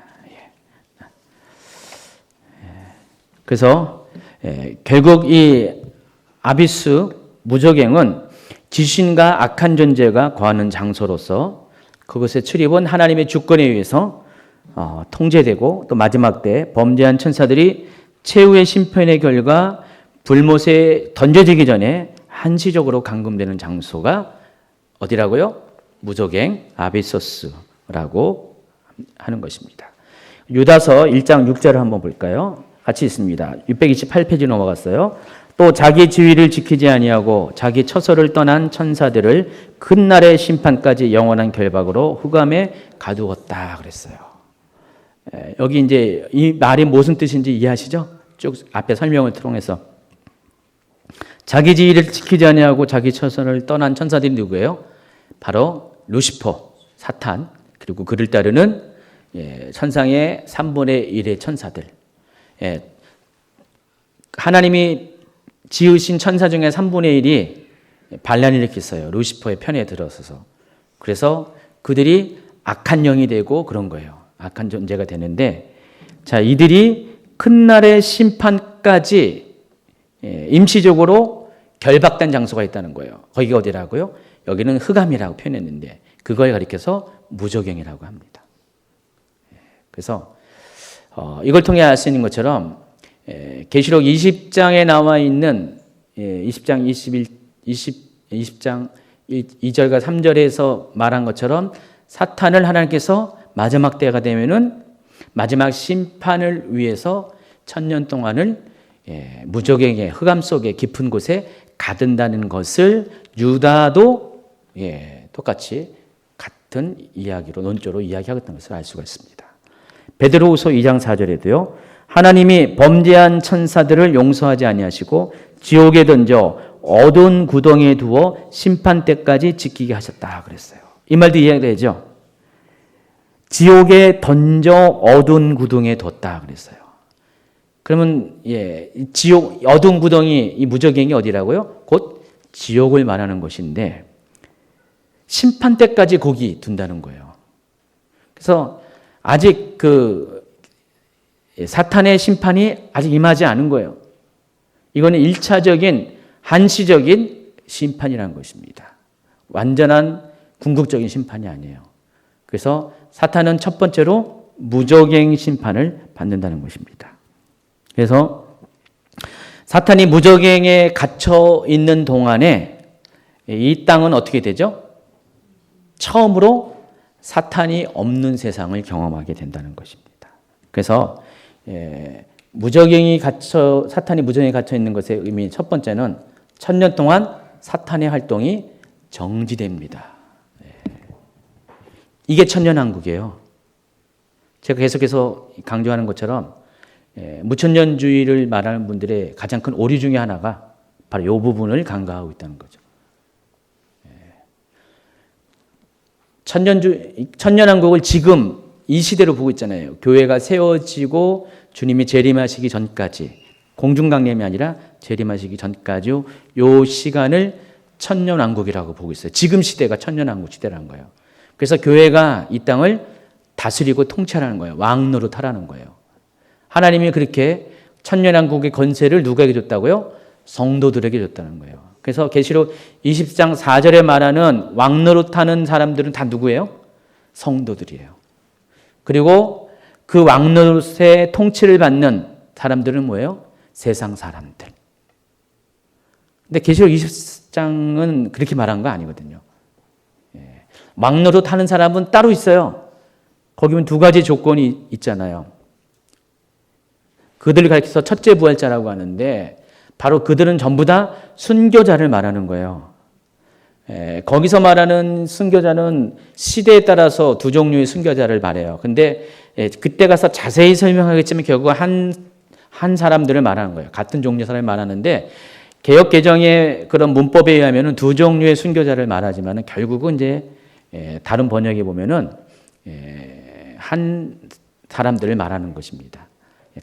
그래서 결국 이 아비스 무저경은 지신과 악한 존재가 거하는 장소로서 그것의 출입은 하나님의 주권에 의해서 통제되고 또 마지막 때 범죄한 천사들이 최후의 심판의 결과 불못에 던져지기 전에 한시적으로 감금되는 장소가 어디라고요? 무저경 아비소스라고 하는 것입니다. 유다서 1장 6절을 한번 볼까요? 같이 있습니다. 628페이지 넘어갔어요. 또 자기 지위를 지키지 아니하고 자기 처소를 떠난 천사들을 큰 날의 심판까지 영원한 결박으로 흑암에 가두었다 그랬어요. 여기 이제 이 말이 무슨 뜻인지 이해하시죠? 쭉 앞에 설명을 통해서 자기 지위를 지키지 아니하고 자기 처소를 떠난 천사들이 누구예요? 바로 루시퍼, 사탄, 그리고 그를 따르는 천상의 3분의 1의 천사들. 하나님이 지으신 천사 중에 3분의 1이 반란을 일으켰어요. 루시퍼의 편에 들어서서. 그래서 그들이 악한 영이 되고 그런 거예요. 악한 존재가 되는데, 자, 이들이 큰 날의 심판까지 임시적으로 결박된 장소가 있다는 거예요. 거기가 어디라고요? 여기는 흑암이라고 표현했는데 그걸 가리켜서 무저경이라고 합니다. 그래서 이걸 통해 알 수 있는 것처럼 계시록 20장에 나와 있는 20장 20장 2절과 3절에서 말한 것처럼 사탄을 하나님께서 마지막 때가 되면은 마지막 심판을 위해서 1000년 동안을 무저경의 흑암 속에 깊은 곳에 가둔다는 것을 유다도 똑같이 같은 이야기로 논조로 이야기하겠다는 것을 알 수가 있습니다. 베드로후서 2장 4절에도요. 하나님이 범죄한 천사들을 용서하지 아니하시고 지옥에 던져 어두운 구덩이에 두어 심판 때까지 지키게 하셨다 그랬어요. 이 말도 이해되죠? 지옥에 던져 어두운 구덩이에 뒀다 그랬어요. 그러면 지옥 어두운 구덩이 이 무저갱이 어디라고요? 곧 지옥을 말하는 것인데 심판 때까지 거기 둔다는 거예요. 그래서 아직 사탄의 심판이 아직 임하지 않은 거예요. 이거는 1차적인 한시적인 심판이라는 것입니다. 완전한 궁극적인 심판이 아니에요. 그래서 사탄은 첫 번째로 무저갱 심판을 받는다는 것입니다. 그래서 사탄이 무저갱에 갇혀 있는 동안에 이 땅은 어떻게 되죠? 처음으로 사탄이 없는 세상을 경험하게 된다는 것입니다. 그래서 사탄이 무저갱에 갇혀 있는 것의 의미 첫 번째는 1000년 동안 사탄의 활동이 정지됩니다. 이게 천년왕국이에요. 제가 계속해서 강조하는 것처럼 무천년주의를 말하는 분들의 가장 큰 오류 중에 하나가 바로 이 부분을 간과하고 있다는 거죠. 천년왕국을 지금 이 시대로 보고 있잖아요. 교회가 세워지고 주님이 재림하시기 전까지, 공중강림이 아니라 재림하시기 전까지 요 시간을 천년왕국이라고 보고 있어요. 지금 시대가 천년왕국 시대라는 거예요. 그래서 교회가 이 땅을 다스리고 통치하라는 거예요. 왕노릇하라는 거예요. 하나님이 그렇게 천년왕국의 권세를 누구에게 줬다고요? 성도들에게 줬다는 거예요. 그래서 계시록 20장 4절에 말하는 왕노릇하는 사람들은 다 누구예요? 성도들이에요. 그리고 그 왕노릇의 통치를 받는 사람들은 뭐예요? 세상 사람들. 근데 계시록 20장은 그렇게 말한 거 아니거든요. 왕노릇 하는 사람은 따로 있어요. 거기 보면 두 가지 조건이 있잖아요. 그들을 가리켜서 첫째 부활자라고 하는데 바로 그들은 전부 다 순교자를 말하는 거예요. 거기서 말하는 순교자는 시대에 따라서 두 종류의 순교자를 말해요. 근데 그때 가서 자세히 설명하겠지만 결국 한 사람들을 말하는 거예요. 같은 종류의 사람을 말하는데 개역 개정의 그런 문법에 의하면 두 종류의 순교자를 말하지만 결국은 이제 다른 번역에 보면은 한 사람들을 말하는 것입니다.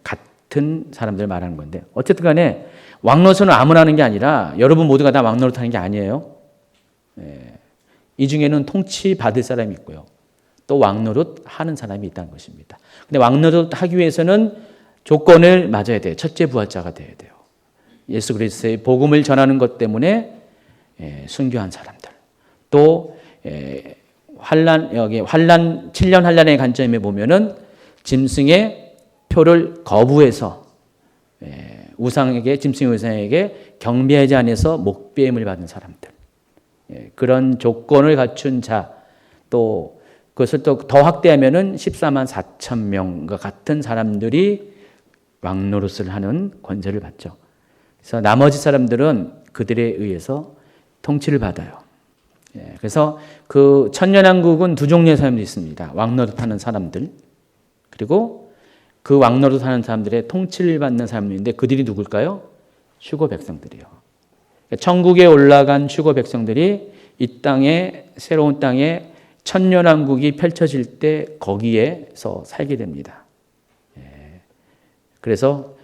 같은 사람들을 말하는 건데 어쨌든 간에 왕노릇은 아무나 하는 게 아니라 여러분 모두가 다 왕노릇 하는 게 아니에요. 이 중에는 통치 받을 사람이 있고요. 또 왕노릇 하는 사람이 있다는 것입니다. 근데 왕노릇 하기 위해서는 조건을 맞아야 돼요. 첫째 부활자가 돼야 돼요. 예수 그리스도의 복음을 전하는 것 때문에 순교한 사람들. 또 여기 7년 환란의 관점에 보면은 짐승의 표를 거부해서 짐승의 우상에게 경배하지 않아서 목배임을 받은 사람들. 그런 조건을 갖춘 자, 또 그것을 또 더 확대하면은 14만 4천 명과 같은 사람들이 왕노릇을 하는 권세를 받죠. 그래서 나머지 사람들은 그들에 의해서 통치를 받아요. 그래서 그 천년왕국은 두 종류의 사람들이 있습니다. 왕노릇하는 사람들, 그리고 그 왕노릇하는 사람들의 통치를 받는 사람들인데 그들이 누굴까요? 휴거 백성들이요. 천국에 올라간 휴거 백성들이 이 땅에, 새로운 땅에 천년왕국이 펼쳐질 때 거기에서 살게 됩니다. 그래서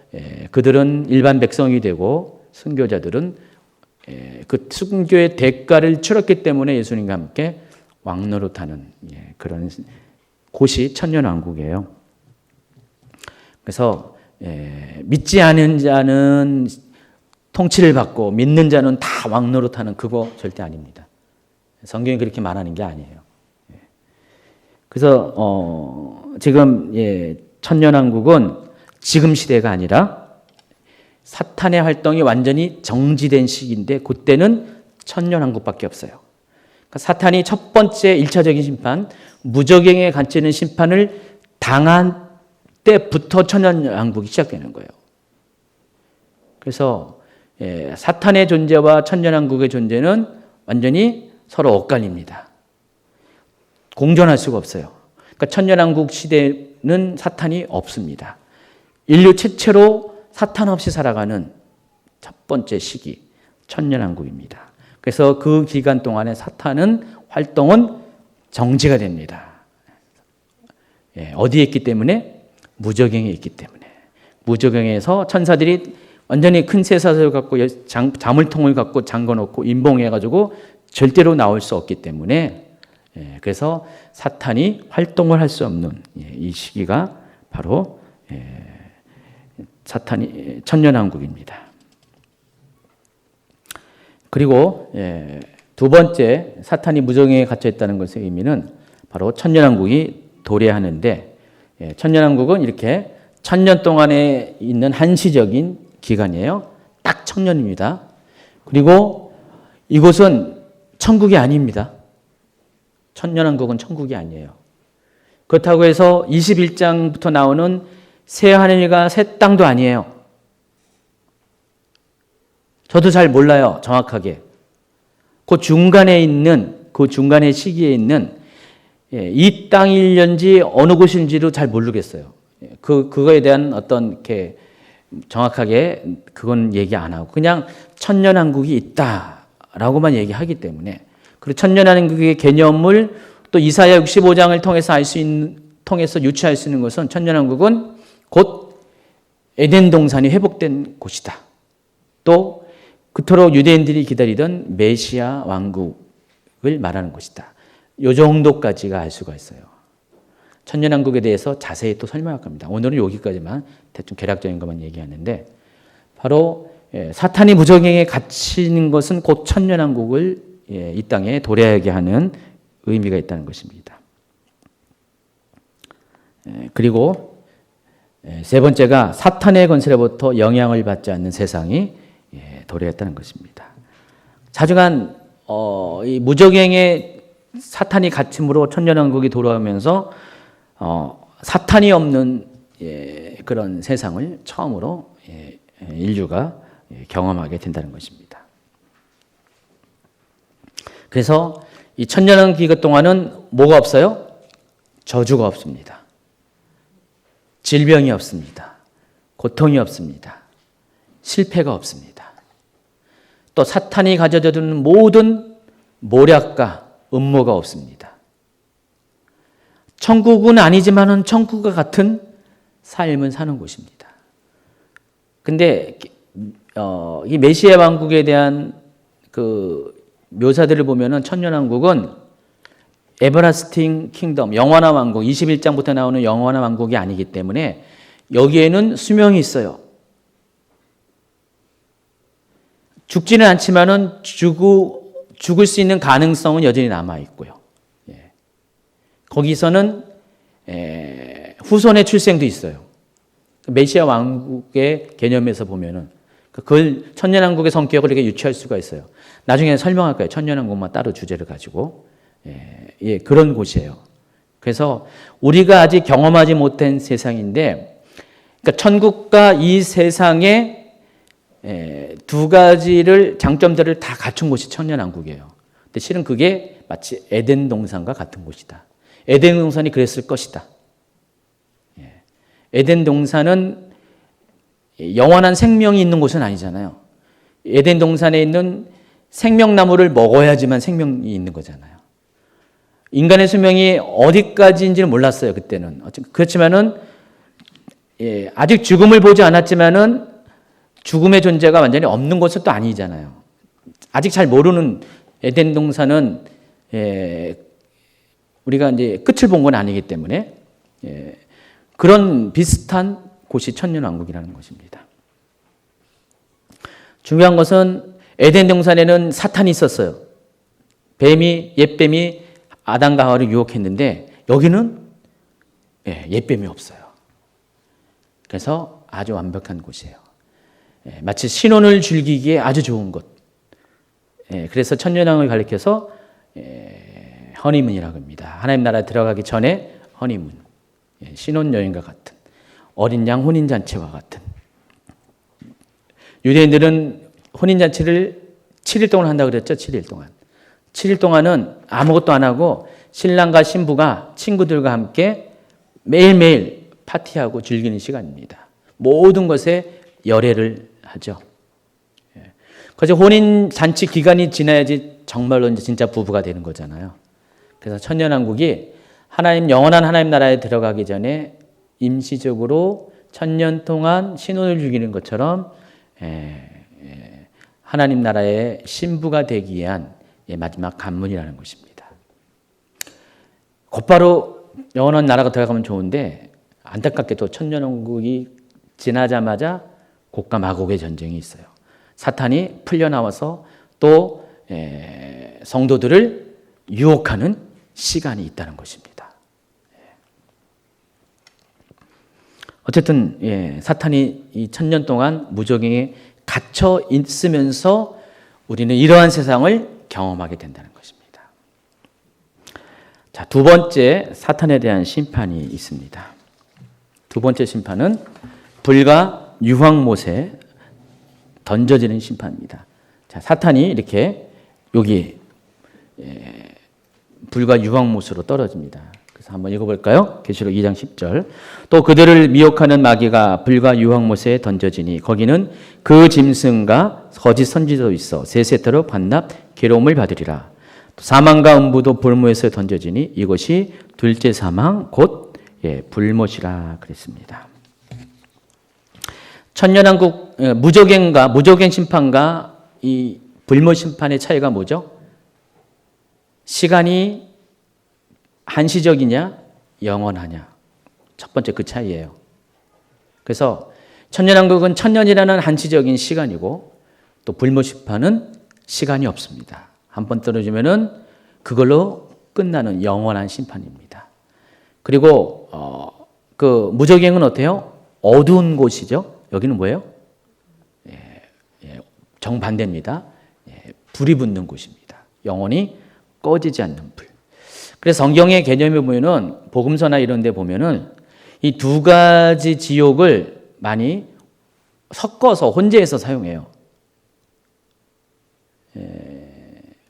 그들은 일반 백성이 되고 순교자들은 그 순교의 대가를 치렀기 때문에 예수님과 함께 왕노릇하는 그런 곳이 천년왕국이에요. 그래서 믿지 않은 자는 통치를 받고 믿는 자는 다 왕노릇하는 그거 절대 아닙니다. 성경이 그렇게 말하는 게 아니에요. 그래서 지금 천년왕국은 지금 시대가 아니라 사탄의 활동이 완전히 정지된 시기인데 그때는 천년왕국밖에 없어요. 그러니까 사탄이 첫 번째 1차적인 심판, 무저갱에 갇히는 심판을 당한 때부터 천년왕국이 시작되는 거예요. 그래서 사탄의 존재와 천년왕국의 존재는 완전히 서로 엇갈립니다. 공존할 수가 없어요. 그러니까 천년왕국 시대는 사탄이 없습니다. 인류 최초로 사탄 없이 살아가는 첫 번째 시기, 천년왕국입니다. 그래서 그 기간 동안에 사탄은 활동은 정지가 됩니다. 어디에 있기 때문에? 무저갱에 있기 때문에. 무저갱에서 천사들이 완전히 큰 쇠사슬을 갖고 자물통을 갖고 잠궈놓고 임봉해가지고 절대로 나올 수 없기 때문에, 그래서 사탄이 활동을 할 수 없는 이 시기가 바로 사탄이 천년왕국입니다. 그리고 두 번째 사탄이 무저갱에 갇혀 있다는 것의 의미는 바로 천년왕국이 도래하는데, 천년왕국은 이렇게 1000년 동안에 있는 한시적인 기간이에요. 딱 1000년입니다. 그리고 이곳은 천국이 아닙니다. 천년왕국은 천국이 아니에요. 그렇다고 해서 21장부터 나오는 새 하늘과 새 땅도 아니에요. 저도 잘 몰라요, 정확하게. 그 중간에 있는, 그 중간의 시기에 있는 이 땅일련지 어느 곳인지도 잘 모르겠어요. 그거에 대한 어떤 이렇게 정확하게 그건 얘기 안 하고 그냥 천년왕국이 있다라고만 얘기하기 때문에, 그리고 천년왕국의 개념을 또 이사야 65장을 통해서 통해서 유추할 수 있는 것은 천년왕국은 곧 에덴 동산이 회복된 곳이다. 또 그토록 유대인들이 기다리던 메시아 왕국을 말하는 것이다. 이 정도까지가 알 수가 있어요. 천년왕국에 대해서 자세히 또 설명할 겁니다. 오늘은 여기까지만 대충 개략적인 것만 얘기하는데, 바로 사탄이 무저갱에 갇히는 것은 곧 천년왕국을 이 땅에 도래하게 하는 의미가 있다는 것입니다. 그리고 세 번째가 사탄의 권세로부터 영향을 받지 않는 세상이 도래했다는 것입니다. 자주간 이 무저갱에 사탄이 갇힘으로 천년왕국이 돌아오면서 사탄이 없는 그런 세상을 처음으로 인류가 경험하게 된다는 것입니다. 그래서 이 천년왕국 기간 동안은 뭐가 없어요? 저주가 없습니다. 질병이 없습니다. 고통이 없습니다. 실패가 없습니다. 또 사탄이 가져다 주는 모든 모략과 음모가 없습니다. 천국은 아니지만은 천국과 같은 삶을 사는 곳입니다. 근데 이 메시아 왕국에 대한 그 묘사들을 보면은 천년왕국은 에버라스팅 킹덤, 영원한 왕국, 21장부터 나오는 영원한 왕국이 아니기 때문에 여기에는 수명이 있어요. 죽지는 않지만은 죽을 수 있는 가능성은 여전히 남아 있고요. 거기서는 후손의 출생도 있어요. 메시아 왕국의 개념에서 보면은 그걸 천년왕국의 성격을 이렇게 유추할 수가 있어요. 나중에 설명할 거예요. 천년왕국만 따로 주제를 가지고. 그런 곳이에요. 그래서 우리가 아직 경험하지 못한 세상인데, 그러니까 천국과 이 세상의 두 가지를 장점들을 다 갖춘 곳이 천년왕국이에요. 근데 실은 그게 마치 에덴 동산과 같은 곳이다. 에덴 동산이 그랬을 것이다. 에덴 동산은 영원한 생명이 있는 곳은 아니잖아요. 에덴 동산에 있는 생명나무를 먹어야지만 생명이 있는 거잖아요. 인간의 수명이 어디까지인지는 몰랐어요, 그때는. 그렇지만은, 아직 죽음을 보지 않았지만은 죽음의 존재가 완전히 없는 것은 또 아니잖아요. 아직 잘 모르는 에덴 동산은, 우리가 이제 끝을 본 건 아니기 때문에, 그런 비슷한 곳이 천년왕국이라는 것입니다. 중요한 것은 에덴 동산에는 사탄이 있었어요. 옛뱀이 아담과 하와를 유혹했는데 여기는 옛뱀이 없어요. 그래서 아주 완벽한 곳이에요. 마치 신혼을 즐기기에 아주 좋은 곳. 그래서 천년왕을 가리켜서 허니문이라고 합니다. 하나님 나라에 들어가기 전에 허니문. 신혼여행과 같은, 어린 양 혼인잔치와 같은. 유대인들은 혼인잔치를 7일 동안 한다고 그랬죠. 7일 동안. 7일 동안은 아무것도 안 하고 신랑과 신부가 친구들과 함께 매일매일 파티하고 즐기는 시간입니다. 모든 것에 열애를 하죠. 그래서 혼인 잔치 기간이 지나야지 정말로 이제 진짜 부부가 되는 거잖아요. 그래서 천년왕국이 영원한 하나님 나라에 들어가기 전에 임시적으로 1000년 동안 신혼을 즐기는 것처럼 하나님 나라의 신부가 되기 위한 마지막 관문이라는 것입니다. 곧바로 영원한 나라가 들어가면 좋은데 안타깝게도 천년왕국이 지나자마자 곡과 마곡의 전쟁이 있어요. 사탄이 풀려나와서 또 성도들을 유혹하는 시간이 있다는 것입니다. 어쨌든 사탄이 이 1000년 동안 무적행에 갇혀 있으면서 우리는 이러한 세상을 경험하게 된다는 것입니다. 자, 두 번째 사탄에 대한 심판이 있습니다. 두 번째 심판은 불과 유황못에 던져지는 심판입니다. 자, 사탄이 이렇게 여기 불과 유황못으로 떨어집니다. 그래서 한번 읽어볼까요? 계시록 2장 10절. 또 그들을 미혹하는 마귀가 불과 유황못에 던져지니 거기는 그 짐승과 거짓 선지자도 있어 세세토록 반납 괴로움을 받으리라. 사망과 음부도 불못에 던져지니 이것이 둘째 사망 곧 불못이라 그랬습니다. 천년왕국 무적행 심판과 이 불못 심판의 차이가 뭐죠? 시간이 한시적이냐 영원하냐. 첫 번째 그 차이예요. 그래서 천년왕국은 1000년이라는 한시적인 시간이고 또 불못 심판은 시간이 없습니다. 한번 떨어지면은 그걸로 끝나는 영원한 심판입니다. 그리고 그 무적행은 어때요? 어두운 곳이죠. 여기는 뭐예요? 정반대입니다. 불이 붙는 곳입니다. 영원히 꺼지지 않는 불. 그래서 성경의 개념에 보면은 복음서나 이런 데 보면은 이 두 가지 지옥을 많이 섞어서 혼재해서 사용해요.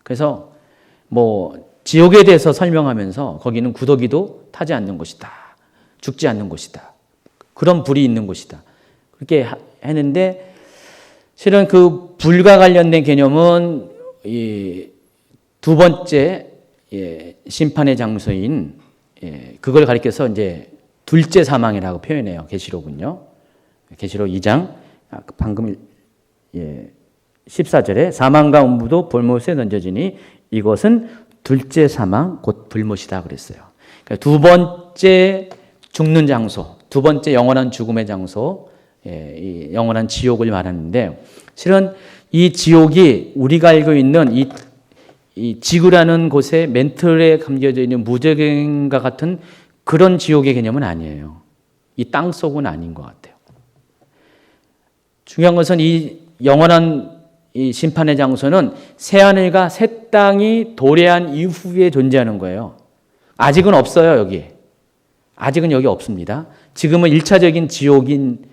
그래서 뭐 지옥에 대해서 설명하면서 거기는 구더기도 타지 않는 곳이다. 죽지 않는 곳이다. 그런 불이 있는 곳이다. 그렇게 했는데 실은 그 불과 관련된 개념은 이 두 번째 심판의 장소인 그걸 가리켜서 이제 둘째 사망이라고 표현해요. 계시록은요. 계시록 2장 방금 14절에 사망과 음부도 불못에 던져지니 이것은 둘째 사망 곧 불못이다 그랬어요. 그러니까 두 번째 죽는 장소, 두 번째 영원한 죽음의 장소, 이 영원한 지옥을 말하는데 실은 이 지옥이 우리가 알고 있는 이 지구라는 곳에 멘틀에 감겨져 있는 무적행과 같은 그런 지옥의 개념은 아니에요. 이 땅속은 아닌 것 같아요. 중요한 것은 이 영원한 이 심판의 장소는 새하늘과 새 땅이 도래한 이후에 존재하는 거예요. 아직은 없어요, 여기. 아직은 여기 없습니다. 지금은 1차적인 지옥인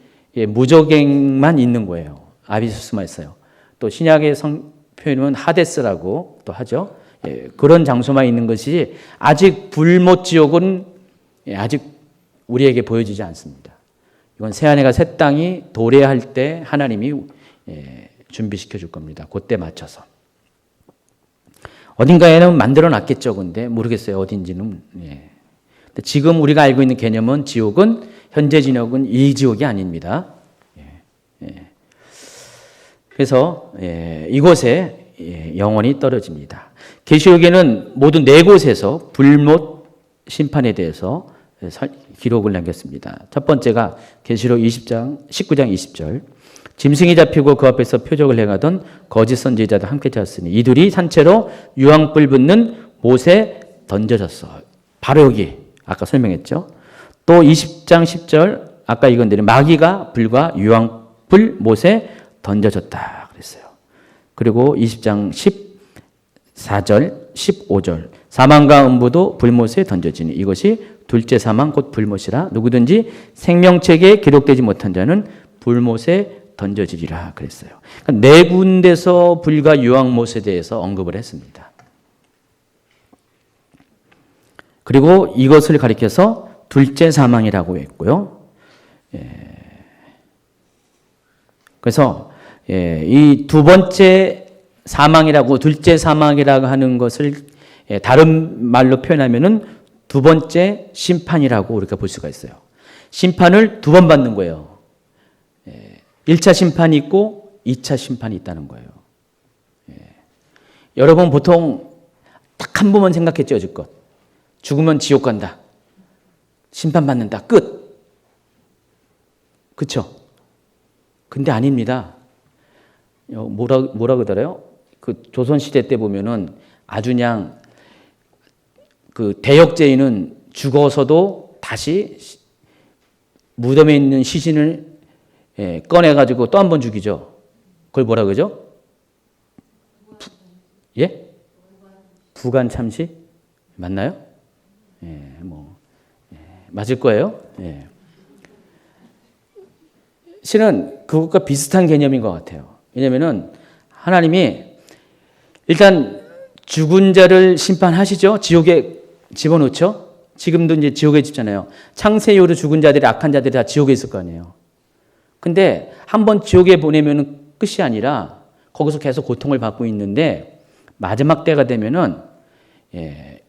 무적행만 있는 거예요. 아비소스만 있어요. 또 신약의 표현은 하데스라고 또 하죠. 그런 장소만 있는 것이 아직 불못 지옥은 아직 우리에게 보여지지 않습니다. 이건 새하늘과 새 땅이 도래할 때 하나님이 준비시켜 줄 겁니다. 그때 맞춰서. 어딘가에는 만들어 놨겠죠. 근데 모르겠어요. 어딘지는. 근데 지금 우리가 알고 있는 개념은 지옥은 현재 진역은 이 지옥이 아닙니다. 그래서 이곳에 영원히 떨어집니다. 계시록에는 모두 4곳에서 불못 심판에 대해서 기록을 남겼습니다. 첫 번째가 계시록 19장 20절. 짐승이 잡히고 그 앞에서 표적을 행하던 거짓 선지자도 함께 잤으니 이들이 산채로 유황불 붙는 못에 던져졌어. 바로 여기 아까 설명했죠. 또 20장 10절 아까 읽은 대로 마귀가 불과 유황불 못에 던져졌다 그랬어요. 그리고 20장 14절 15절 사망과 음부도 불못에 던져지니 이것이 둘째 사망 곧 불못이라 누구든지 생명책에 기록되지 못한 자는 불못에 던져지리라 그랬어요. 그러니까 4군데서 불과 유황못에 대해서 언급을 했습니다. 그리고 이것을 가리켜서 둘째 사망이라고 했고요. 그래서 이 두 번째 사망이라고 둘째 사망이라고 하는 것을 다른 말로 표현하면은 두 번째 심판이라고 우리가 볼 수가 있어요. 심판을 두 번 받는 거예요. 1차 심판이 있고 2차 심판이 있다는 거예요. 여러분 보통 딱 한 번만 생각했죠, 여지껏. 죽으면 지옥 간다. 심판받는다. 끝. 그쵸? 근데 아닙니다. 뭐라 그러더래요? 그 조선시대 때 보면은 아주 그냥 그 대역죄인은 죽어서도 다시 무덤에 있는 시신을 꺼내가지고 또 한 번 죽이죠. 그걸 뭐라 그러죠? 예? 부관참시? 맞나요? 맞을 거예요. 실은 그것과 비슷한 개념인 것 같아요. 왜냐면은 하나님이 일단 죽은 자를 심판하시죠. 지옥에 집어넣죠. 지금도 이제 지옥에 집잖아요. 창세 이후로 죽은 자들이, 악한 자들이 다 지옥에 있을 거 아니에요. 근데 한번 지옥에 보내면은 끝이 아니라 거기서 계속 고통을 받고 있는데 마지막 때가 되면은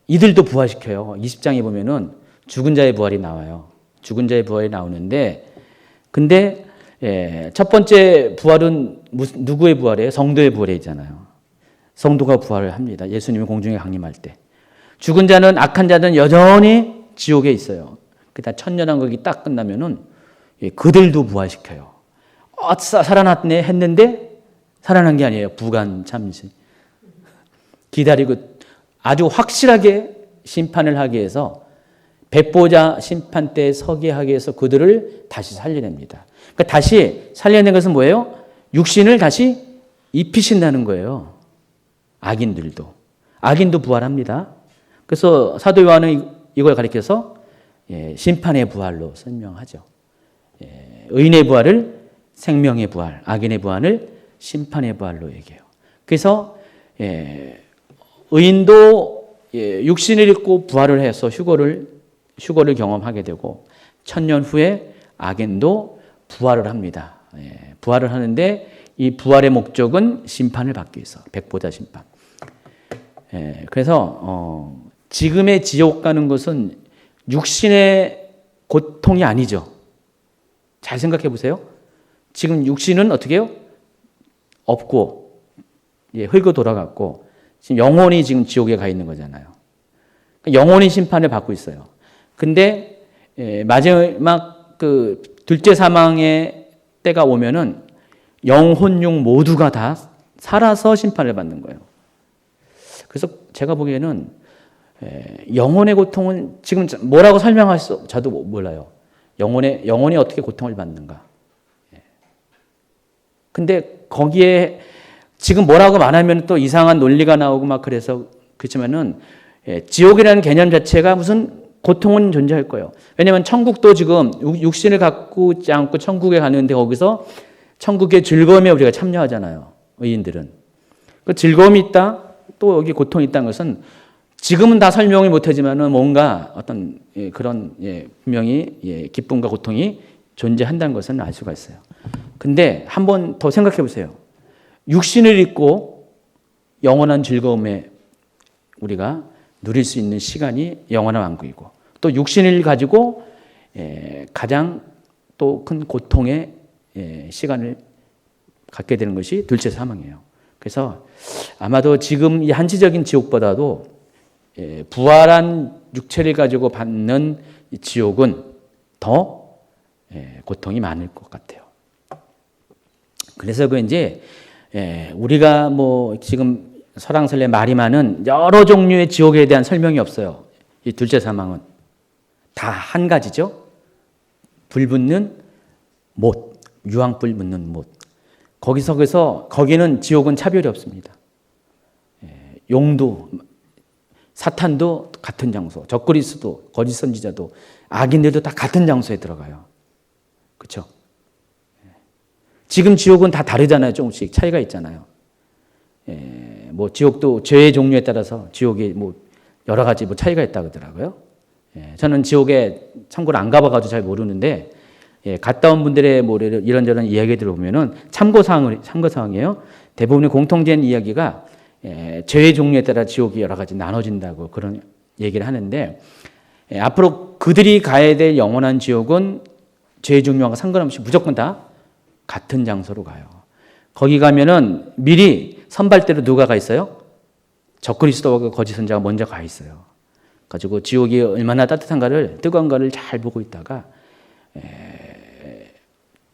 이들도 부활시켜요. 20장에 보면은 죽은 자의 부활이 나와요. 죽은 자의 부활이 나오는데 근데 첫 번째 부활은 누구의 부활이에요? 성도의 부활이잖아요. 성도가 부활을 합니다. 예수님이 공중에 강림할 때. 죽은 자는, 악한 자는 여전히 지옥에 있어요. 그다 천년왕국이 딱 끝나면은 그들도 부활시켜요. 살아났네 했는데 살아난 게 아니에요. 부관참시. 기다리고 아주 확실하게 심판을 하기 위해서 백보자 심판 때에 서게 하기 위해서 그들을 다시 살려냅니다. 그러니까 다시 살려낸 것은 뭐예요? 육신을 다시 입히신다는 거예요. 악인도 부활합니다. 그래서 사도 요한은 이걸 가리켜서 심판의 부활로 설명하죠. 의인의 부활을 생명의 부활, 악인의 부활을 심판의 부활로 얘기해요. 그래서 의인도 육신을 입고 부활을 해서 휴거를 경험하게 되고 천년 후에 악인도 부활을 합니다. 부활을 하는데 이 부활의 목적은 심판을 받기 위해서, 백보자 심판. 그래서 지금의 지옥 가는 것은 육신의 고통이 아니죠. 잘 생각해 보세요. 지금 육신은 어떻게 해요? 없고 흙으로 돌아갔고 지금 영혼이 지금 지옥에 가 있는 거잖아요. 영혼이 심판을 받고 있어요. 근데 마지막 그 둘째 사망의 때가 오면은 영혼, 육 모두가 다 살아서 심판을 받는 거예요. 그래서 제가 보기에는 영혼의 고통은 지금 뭐라고 설명할 수 저도 몰라요. 영혼이 어떻게 고통을 받는가. 근데 거기에 지금 뭐라고 말하면 또 이상한 논리가 나오고 막 그렇지만은 지옥이라는 개념 자체가 무슨 고통은 존재할 거예요. 왜냐하면 천국도 지금 육신을 갖고 있지 않고 천국에 가는데 거기서 천국의 즐거움에 우리가 참여하잖아요. 의인들은. 그 즐거움이 있다, 또 여기 고통이 있다는 것은 지금은 다 설명을 못하지만은 뭔가 어떤 그런 분명히 기쁨과 고통이 존재한다는 것은 알 수가 있어요. 근데 한 번 더 생각해 보세요. 육신을 입고 영원한 즐거움에 우리가 누릴 수 있는 시간이 영원한 왕국이고 또 육신을 가지고 가장 또 큰 고통의 시간을 갖게 되는 것이 둘째 사망이에요. 그래서 아마도 지금 이 한시적인 지옥보다도 부활한 육체를 가지고 받는 이 지옥은 더 고통이 많을 것 같아요. 그래서 이제 우리가 뭐 지금 설왕설래 말이 많은 여러 종류의 지옥에 대한 설명이 없어요. 이 둘째 사망은 다 한 가지죠. 불 붙는 못, 유황불 붙는 못. 거기는 지옥은 차별이 없습니다. 용도, 사탄도 같은 장소, 적그리스도, 거짓 선지자도, 악인들도 다 같은 장소에 들어가요. 그렇죠? 지금 지옥은 다 다르잖아요. 조금씩 차이가 있잖아요. 뭐 지옥도 죄의 종류에 따라서 지옥이 뭐 여러 가지 뭐 차이가 있다고 하더라고요. 저는 지옥에 참고로 안 가봐가지고 잘 모르는데 갔다 온 분들의 뭐 이런저런 이야기 들어보면은 참고사항이에요. 대부분의 공통된 이야기가 죄의 종류에 따라 지옥이 여러 가지 나눠진다고 그런 얘기를 하는데 앞으로 그들이 가야 될 영원한 지옥은 죄의 종류와 상관없이 무조건 다 같은 장소로 가요. 거기 가면은 미리 선발대로 누가 가 있어요? 적그리스도와 거짓 선자가 먼저 가 있어요. 가지고 지옥이 얼마나 따뜻한가를 뜨거운가를 잘 보고 있다가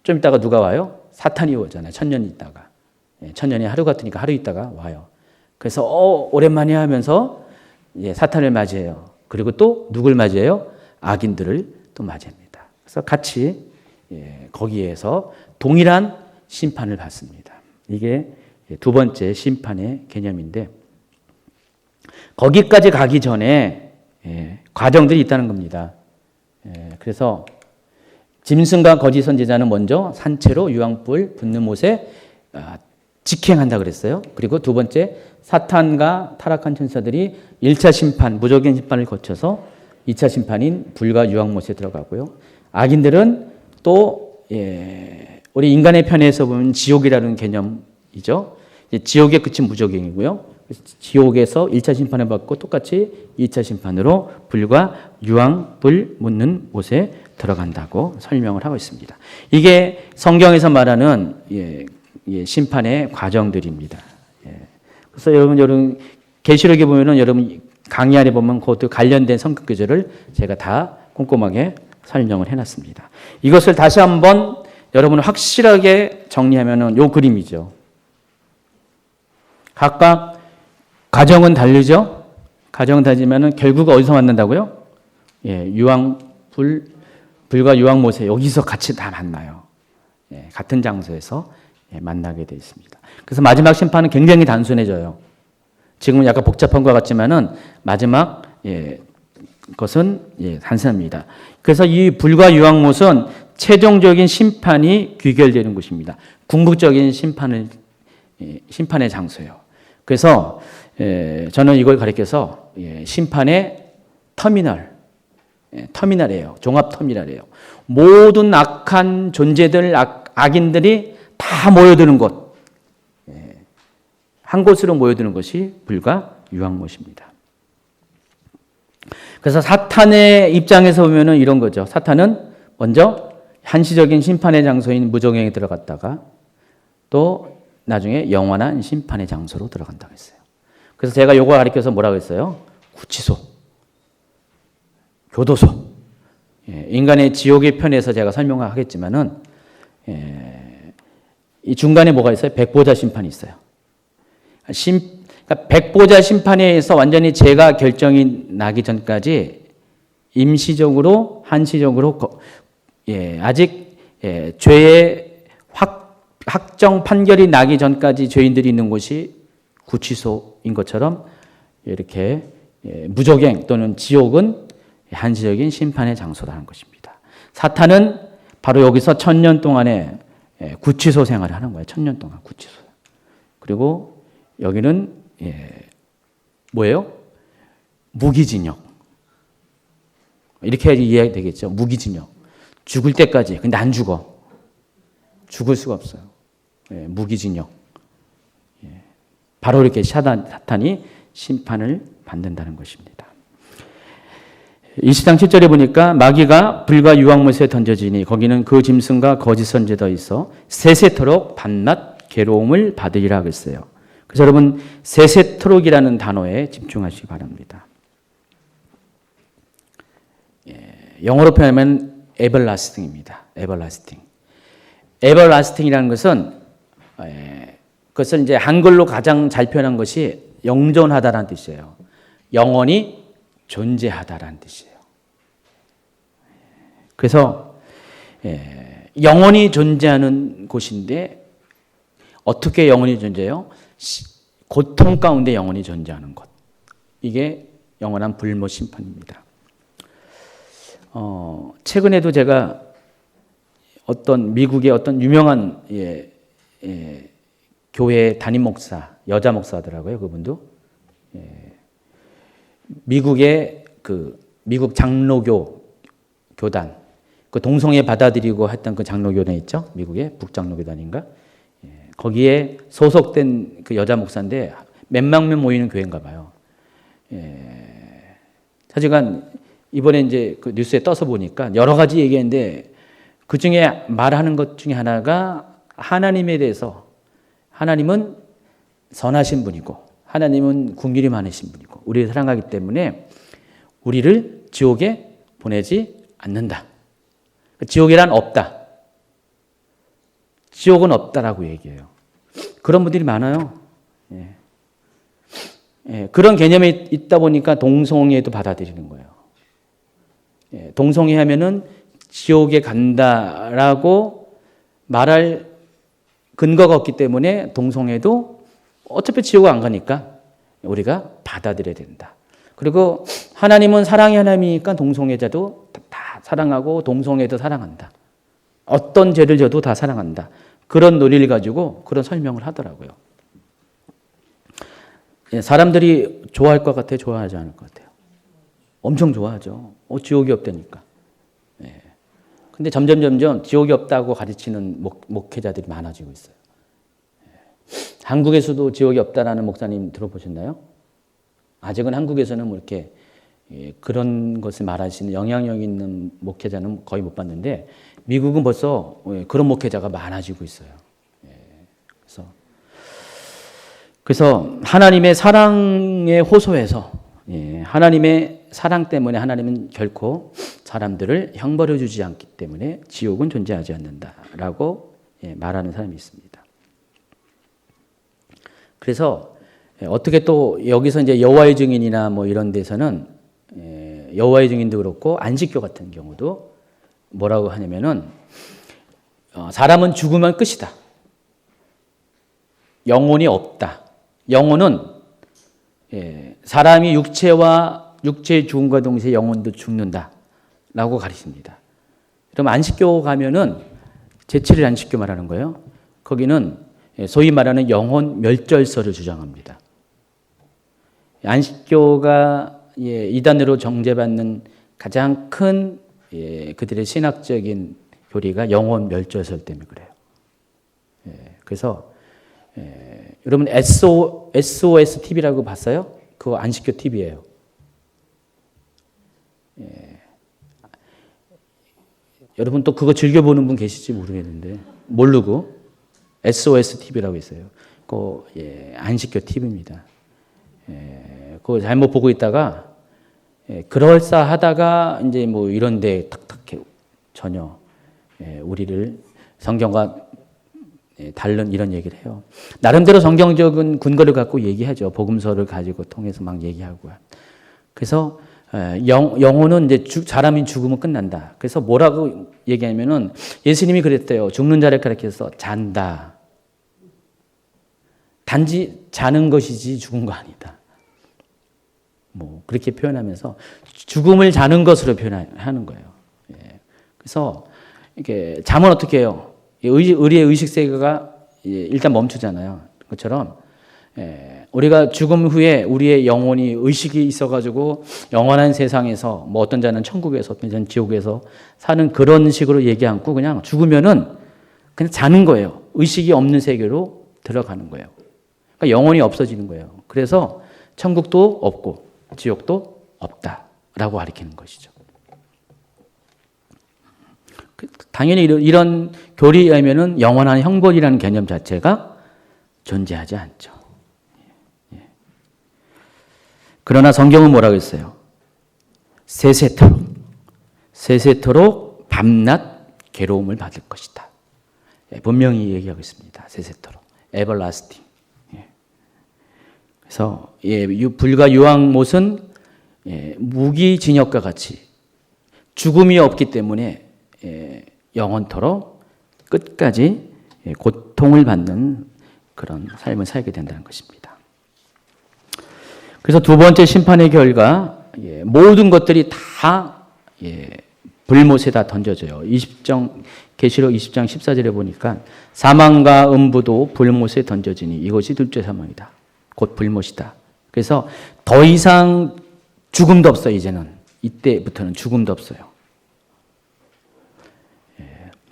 좀 있다가 누가 와요? 사탄이 오잖아요. 천년이 있다가. 천년이 하루 같으니까 하루 있다가 와요. 그래서 오랜만에 하면서 사탄을 맞이해요. 그리고 또 누굴 맞이해요? 악인들을 또 맞이합니다. 그래서 같이 거기에서 동일한 심판을 받습니다. 이게 두 번째 심판의 개념인데 거기까지 가기 전에 과정들이 있다는 겁니다. 그래서 짐승과 거짓 선지자는 먼저 산채로 유황불 붙는 못에 직행한다 그랬어요. 그리고 두 번째 사탄과 타락한 천사들이 1차 심판, 무조건 심판을 거쳐서 2차 심판인 불과 유황못에 들어가고요. 악인들은 또 우리 인간의 편에서 보면 지옥이라는 개념이죠. 지옥의 끝은 무조건이고요. 지옥에서 1차 심판을 받고 똑같이 2차 심판으로 불과 유황불 묻는 못에 들어간다고 설명을 하고 있습니다. 이게 성경에서 말하는 심판의 과정들입니다. 그래서 여러분 계시록에 보면은 여러분 강의 안에 보면 그것도 관련된 성경 구절을 제가 다 꼼꼼하게 설명을 해놨습니다. 이것을 다시 한번 여러분 확실하게 정리하면은 요 그림이죠. 각각 가정은 다르죠. 가정은 다르지만은 결국 어디서 만난다고요? 불과 유황못에 여기서 같이 다 만나요. 같은 장소에서 만나게 되어 있습니다. 그래서 마지막 심판은 굉장히 단순해져요. 지금은 약간 복잡한 것 같지만은 마지막 것은 단순합니다. 그래서 이 불과 유황못은 최종적인 심판이 귀결되는 곳입니다. 궁극적인 심판의 장소예요. 그래서 저는 이걸 가리켜서 심판의 터미널이에요. 종합터미널이에요. 모든 악한 존재들, 악인들이 다 모여드는 곳. 한 곳으로 모여드는 것이 불과 유황못입니다. 그래서 사탄의 입장에서 보면은 이런 거죠. 사탄은 먼저 한시적인 심판의 장소인 무저갱에 들어갔다가 또 나중에 영원한 심판의 장소로 들어간다고 했어요. 그래서 제가 이거 가르쳐서 뭐라고 했어요? 구치소, 교도소. 인간의 지옥의 편에서 제가 설명하겠지만은 이 중간에 뭐가 있어요? 백보자 심판이 있어요. 그러니까 백보자 심판에서 완전히 죄가 결정이 나기 전까지 임시적으로 한시적으로 아직 죄의 확정 판결이 나기 전까지 죄인들이 있는 곳이 구치소인 것처럼 이렇게 무저갱 또는 지옥은 한시적인 심판의 장소라는 것입니다. 사탄은 바로 여기서 1000년 동안의 구치소 생활을 하는 거예요. 1000년 동안 구치소. 그리고 여기는 뭐예요? 무기징역. 이렇게 이해되겠죠. 무기징역. 죽을 때까지. 근데 안 죽어. 죽을 수가 없어요. 무기징역. 바로 이렇게 사탄이 심판을 받는다는 것입니다. 20장 7절에 보니까 마귀가 불과 유황못에 던져지니 거기는 그 짐승과 거짓 선지자가 있어 세세토록 밤낮 괴로움을 받으리라 그랬어요. 그래서 여러분 세세토록이라는 단어에 집중하시기 바랍니다. 영어로 표현하면 everlasting입니다. everlasting이라는 것은 그것을 이제 한글로 가장 잘 표현한 것이 영존하다라는 뜻이에요. 영원히 존재하다라는 뜻이에요. 그래서 영원히 존재하는 곳인데 어떻게 영원히 존재해요? 고통 가운데 영원히 존재하는 것. 이게 영원한 불못 심판입니다. 최근에도 제가 어떤 미국의 어떤 유명한 교회 담임 목사, 여자 목사더라고요. 그분도 미국의 그 미국 장로교 교단, 그 동성애 받아들이고 했던 그 장로교단 있죠? 미국의 북장로교단인가? 거기에 소속된 그 여자 목사인데 몇만 명 모이는 교회인가 봐요. 사실간 이번에 이제 그 뉴스에 떠서 보니까 여러 가지 얘기했는데 그 중에 말하는 것 중에 하나가 하나님에 대해서 하나님은 선하신 분이고 하나님은 긍휼이 많으신 분이고 우리를 사랑하기 때문에 우리를 지옥에 보내지 않는다. 지옥이란 없다. 지옥은 없다라고 얘기해요. 그런 분들이 많아요. 그런 개념이 있다 보니까 동성애도 받아들이는 거예요. 동성애 하면은 지옥에 간다라고 말할 근거가 없기 때문에 동성애도 어차피 지옥 안 가니까 우리가 받아들여야 된다. 그리고 하나님은 사랑의 하나님이니까 동성애자도 다 사랑하고 동성애도 사랑한다. 어떤 죄를 져도 다 사랑한다. 그런 논리를 가지고 그런 설명을 하더라고요. 사람들이 좋아할 것 같아요? 좋아하지 않을 것 같아요? 엄청 좋아하죠. 지옥이 없다니까. 근데 점점 지옥이 없다고 가르치는 목회자들이 많아지고 있어요. 한국에서도 지옥이 없다라는 목사님 들어보셨나요? 아직은 한국에서는 뭐 이렇게 그런 것을 말하시는 영향력 있는 목회자는 거의 못 봤는데 미국은 벌써 그런 목회자가 많아지고 있어요. 그래서 하나님의 사랑에 호소해서 하나님의 사랑 때문에 하나님은 결코 사람들을 형벌해 주지 않기 때문에 지옥은 존재하지 않는다라고 말하는 사람이 있습니다. 그래서 어떻게 또 여기서 이제 여호와의 증인이나 뭐 이런 데서는 여호와의 증인도 그렇고 안식교 같은 경우도 뭐라고 하냐면은 사람은 죽으면 끝이다. 영혼이 없다. 영혼은 사람이 육체의 죽음과 동시에 영혼도 죽는다라고 가르칩니다. 그럼 안식교 가면은 제7일 안식교 말하는 거예요. 거기는 소위 말하는 영혼 멸절설을 주장합니다. 안식교가 이단으로 정죄받는 가장 큰 그들의 신학적인 교리가 영혼 멸절설 때문에 그래요. 그래서 여러분 SOS TV라고 봤어요? 그거 안식교 TV예요. 여러분 또 그거 즐겨보는 분 계실지 모르겠는데 모르고 SOS TV라고 있어요. 그거 안식교 TV입니다. 그거 잘못 보고 있다가 그럴싸하다가 이제 뭐 이런데 탁탁 전혀 우리를 성경과 다른 이런 얘기를 해요. 나름대로 성경적인 근거를 갖고 얘기하죠. 복음서를 가지고 통해서 막 얘기하고. 그래서 영혼은 이제 사람이 죽으면 끝난다. 그래서 뭐라고 얘기하면은 예수님이 그랬대요. 죽는 자를 가리켜서 잔다. 단지 자는 것이지 죽은 거 아니다. 뭐 그렇게 표현하면서 죽음을 자는 것으로 표현하는 거예요. 그래서 이게 잠은 어떻게 해요? 우리의 의식 세계가 일단 멈추잖아요. 그것처럼 우리가 죽음 후에 우리의 영혼이 의식이 있어가지고 영원한 세상에서 뭐 어떤 자는 천국에서 어떤 자는 지옥에서 사는 그런 식으로 얘기 않고 그냥 죽으면은 그냥 자는 거예요. 의식이 없는 세계로 들어가는 거예요. 그러니까 영혼이 없어지는 거예요. 그래서 천국도 없고 지옥도 없다라고 가리키는 것이죠. 당연히 이런 교리에 의하면은 영원한 형벌이라는 개념 자체가 존재하지 않죠. 그러나 성경은 뭐라고 했어요? 세세토록 밤낮 괴로움을 받을 것이다. 분명히 얘기하고 있습니다. 세세토록, everlasting. 그래서 불과 유황못은 무기징역과 같이 죽음이 없기 때문에 영원토록 끝까지 고통을 받는 그런 삶을 살게 된다는 것입니다. 그래서 두 번째 심판의 결과 모든 것들이 다 불못에 다 던져져요. 계시록 20장 14절에 보니까 사망과 음부도 불못에 던져지니 이것이 둘째 사망이다. 곧 불못이다. 그래서 더 이상 죽음도 없어 이제는. 이때부터는 죽음도 없어요.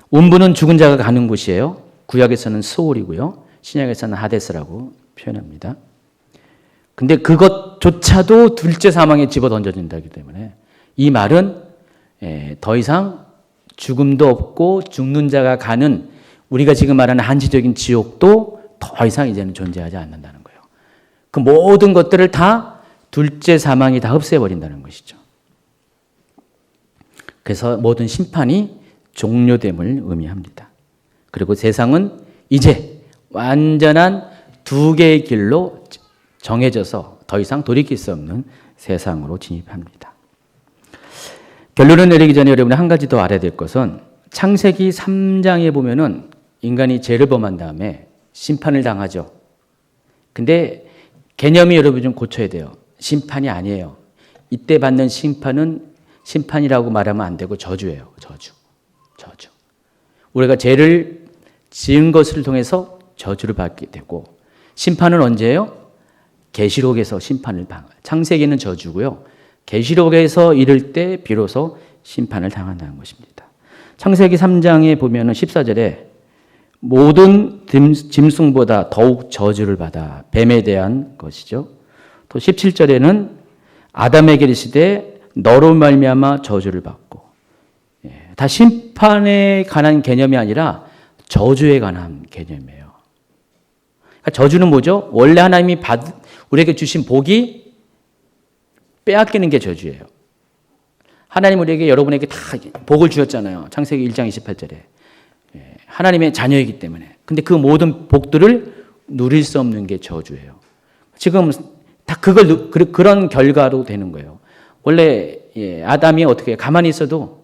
운부는 죽은 자가 가는 곳이에요. 구약에서는 스올이고요. 신약에서는 하데스라고 표현합니다. 근데 그것조차도 둘째 사망에 집어던져진다기 때문에 이 말은 더 이상 죽음도 없고 죽는 자가 가는 우리가 지금 말하는 한시적인 지옥도 더 이상 이제는 존재하지 않는다는 거예요. 그 모든 것들을 다 둘째 사망이 다 없애버린다는 것이죠. 그래서 모든 심판이 종료됨을 의미합니다. 그리고 세상은 이제 완전한 두 개의 길로 정해져서 더 이상 돌이킬 수 없는 세상으로 진입합니다. 결론을 내리기 전에 여러분이 한 가지 더 알아야 될 것은 창세기 3장에 보면은 인간이 죄를 범한 다음에 심판을 당하죠. 근데 개념이 여러분 좀 고쳐야 돼요. 심판이 아니에요. 이때 받는 심판은 심판이라고 말하면 안 되고 저주예요. 저주. 우리가 죄를 지은 것을 통해서 저주를 받게 되고 심판은 언제예요? 계시록에서 심판을 당해요. 창세기는 저주고요. 계시록에서 이를 때 비로소 심판을 당한다는 것입니다. 창세기 3장에 보면은 14절에 모든 짐승보다 더욱 저주를 받아 뱀에 대한 것이죠. 또 17절에는 아담에게 이르시되 너로 말미암아 저주를 받고 다 심판에 관한 개념이 아니라 저주에 관한 개념이에요. 그러니까 저주는 뭐죠? 원래 하나님이 우리에게 주신 복이 빼앗기는 게 저주예요. 하나님 우리에게 여러분에게 다 복을 주셨잖아요. 창세기 1장 28절에. 하나님의 자녀이기 때문에. 근데 그 모든 복들을 누릴 수 없는 게 저주예요. 지금 다 그런 결과로 되는 거예요. 원래 아담이 어떻게 가만히 있어도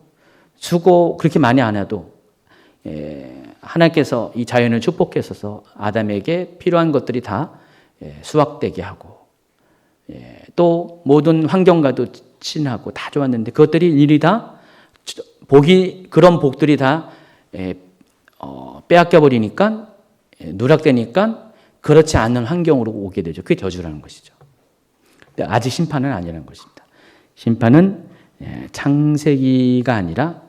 수고 그렇게 많이 안 해도 하나님께서 이 자연을 축복했어서 아담에게 필요한 것들이 다 수확되게 하고 또 모든 환경과도 친하고 다 좋았는데 그것들이 일이 다 그런 복들이 다 빼앗겨 버리니까 누락되니까 그렇지 않은 환경으로 오게 되죠. 그게 저주라는 것이죠. 근데 아직 심판은 아니라는 것입니다. 심판은 창세기가 아니라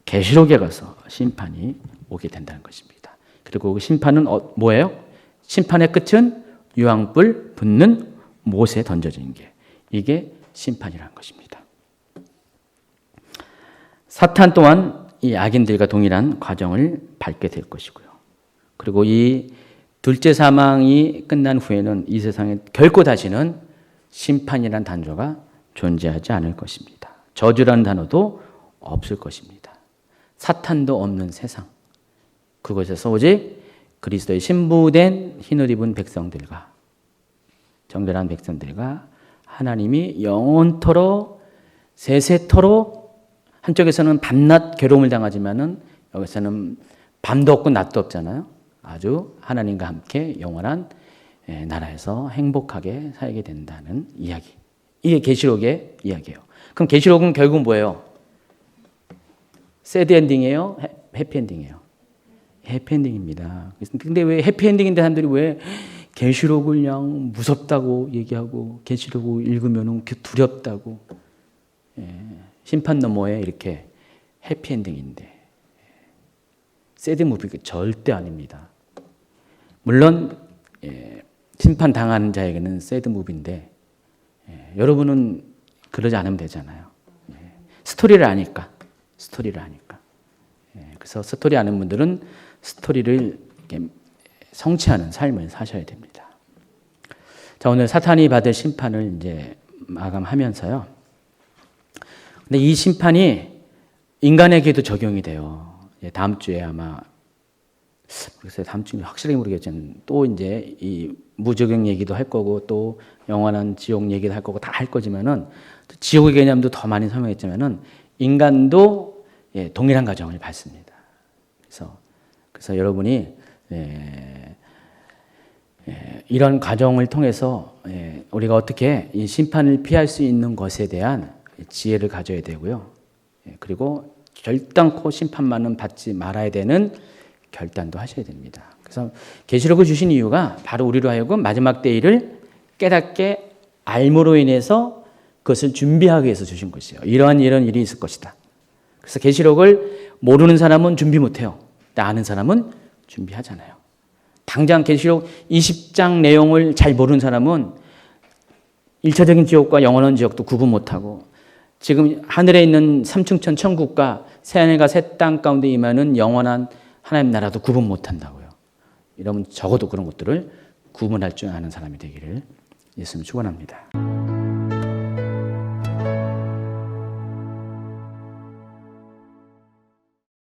계시록에 가서 심판이 오게 된다는 것입니다. 그리고 그 심판은 뭐예요? 심판의 끝은 유황불 붙는 못에 던져진 게 이게 심판이라는 것입니다. 사탄 또한 이 악인들과 동일한 과정을 밟게 될 것이고요. 그리고 이 둘째 사망이 끝난 후에는 이 세상에 결코 다시는 심판이라는 단어가 존재하지 않을 것입니다. 저주라는 단어도 없을 것입니다. 사탄도 없는 세상. 그곳에서 오직 그리스도의 신부된 흰옷 입은 백성들과 정결한 백성들과 하나님이 영원토록 세세토록 한쪽에서는 밤낮 괴로움을 당하지만은 여기서는 밤도 없고 낮도 없잖아요. 아주 하나님과 함께 영원한 나라에서 행복하게 살게 된다는 이야기. 이게 계시록의 이야기예요. 그럼 계시록은 결국 뭐예요? 새드 엔딩이에요? 해피엔딩이에요? 해피엔딩입니다. 근데 왜 해피엔딩인데 사람들이 왜 계시록을 그냥 무섭다고 얘기하고 계시록을 읽으면 두렵다고 심판 너머에 이렇게 해피엔딩인데 새드 무비가 절대 아닙니다. 물론 심판 당하는 자에게는 새드 무비인데 여러분은 그러지 않으면 되잖아요. 스토리를 아니까. 그래서 스토리 아는 분들은 스토리를 성취하는 삶을 사셔야 됩니다. 자, 오늘 사탄이 받을 심판을 이제 마감하면서요. 근데 이 심판이 인간에게도 적용이 돼요. 다음 주에 아마 모르겠어요. 다음 주에 확실하게 모르겠지만 또 이제 이 무적용 얘기도 할 거고 또 영원한 지옥 얘기도 할 거고 다 할 거지만은 지옥의 개념도 더 많이 설명했지만은 인간도 동일한 과정을 받습니다. 그래서 여러분이 이런 과정을 통해서 우리가 어떻게 이 심판을 피할 수 있는 것에 대한 지혜를 가져야 되고요. 그리고 결단코 심판만은 받지 말아야 되는 결단도 하셔야 됩니다. 그래서 계시록을 주신 이유가 바로 우리로 하여금 마지막 때 일을 깨닫게 알므로 인해서 그것을 준비하기 위해서 주신 것이에요. 이런 일이 있을 것이다. 그래서 계시록을 모르는 사람은 준비 못해요. 근데 아는 사람은 준비하잖아요. 당장 계시록 20장 내용을 잘 모르는 사람은 1차적인 지옥과 영원한 지옥도 구분 못하고 지금 하늘에 있는 삼층천 천국과 새하늘과 새 땅 가운데 임하는 영원한 하나님 나라도 구분 못한다고요. 여러분 적어도 그런 것들을 구분할 줄 아는 사람이 되기를 예수님 축원합니다.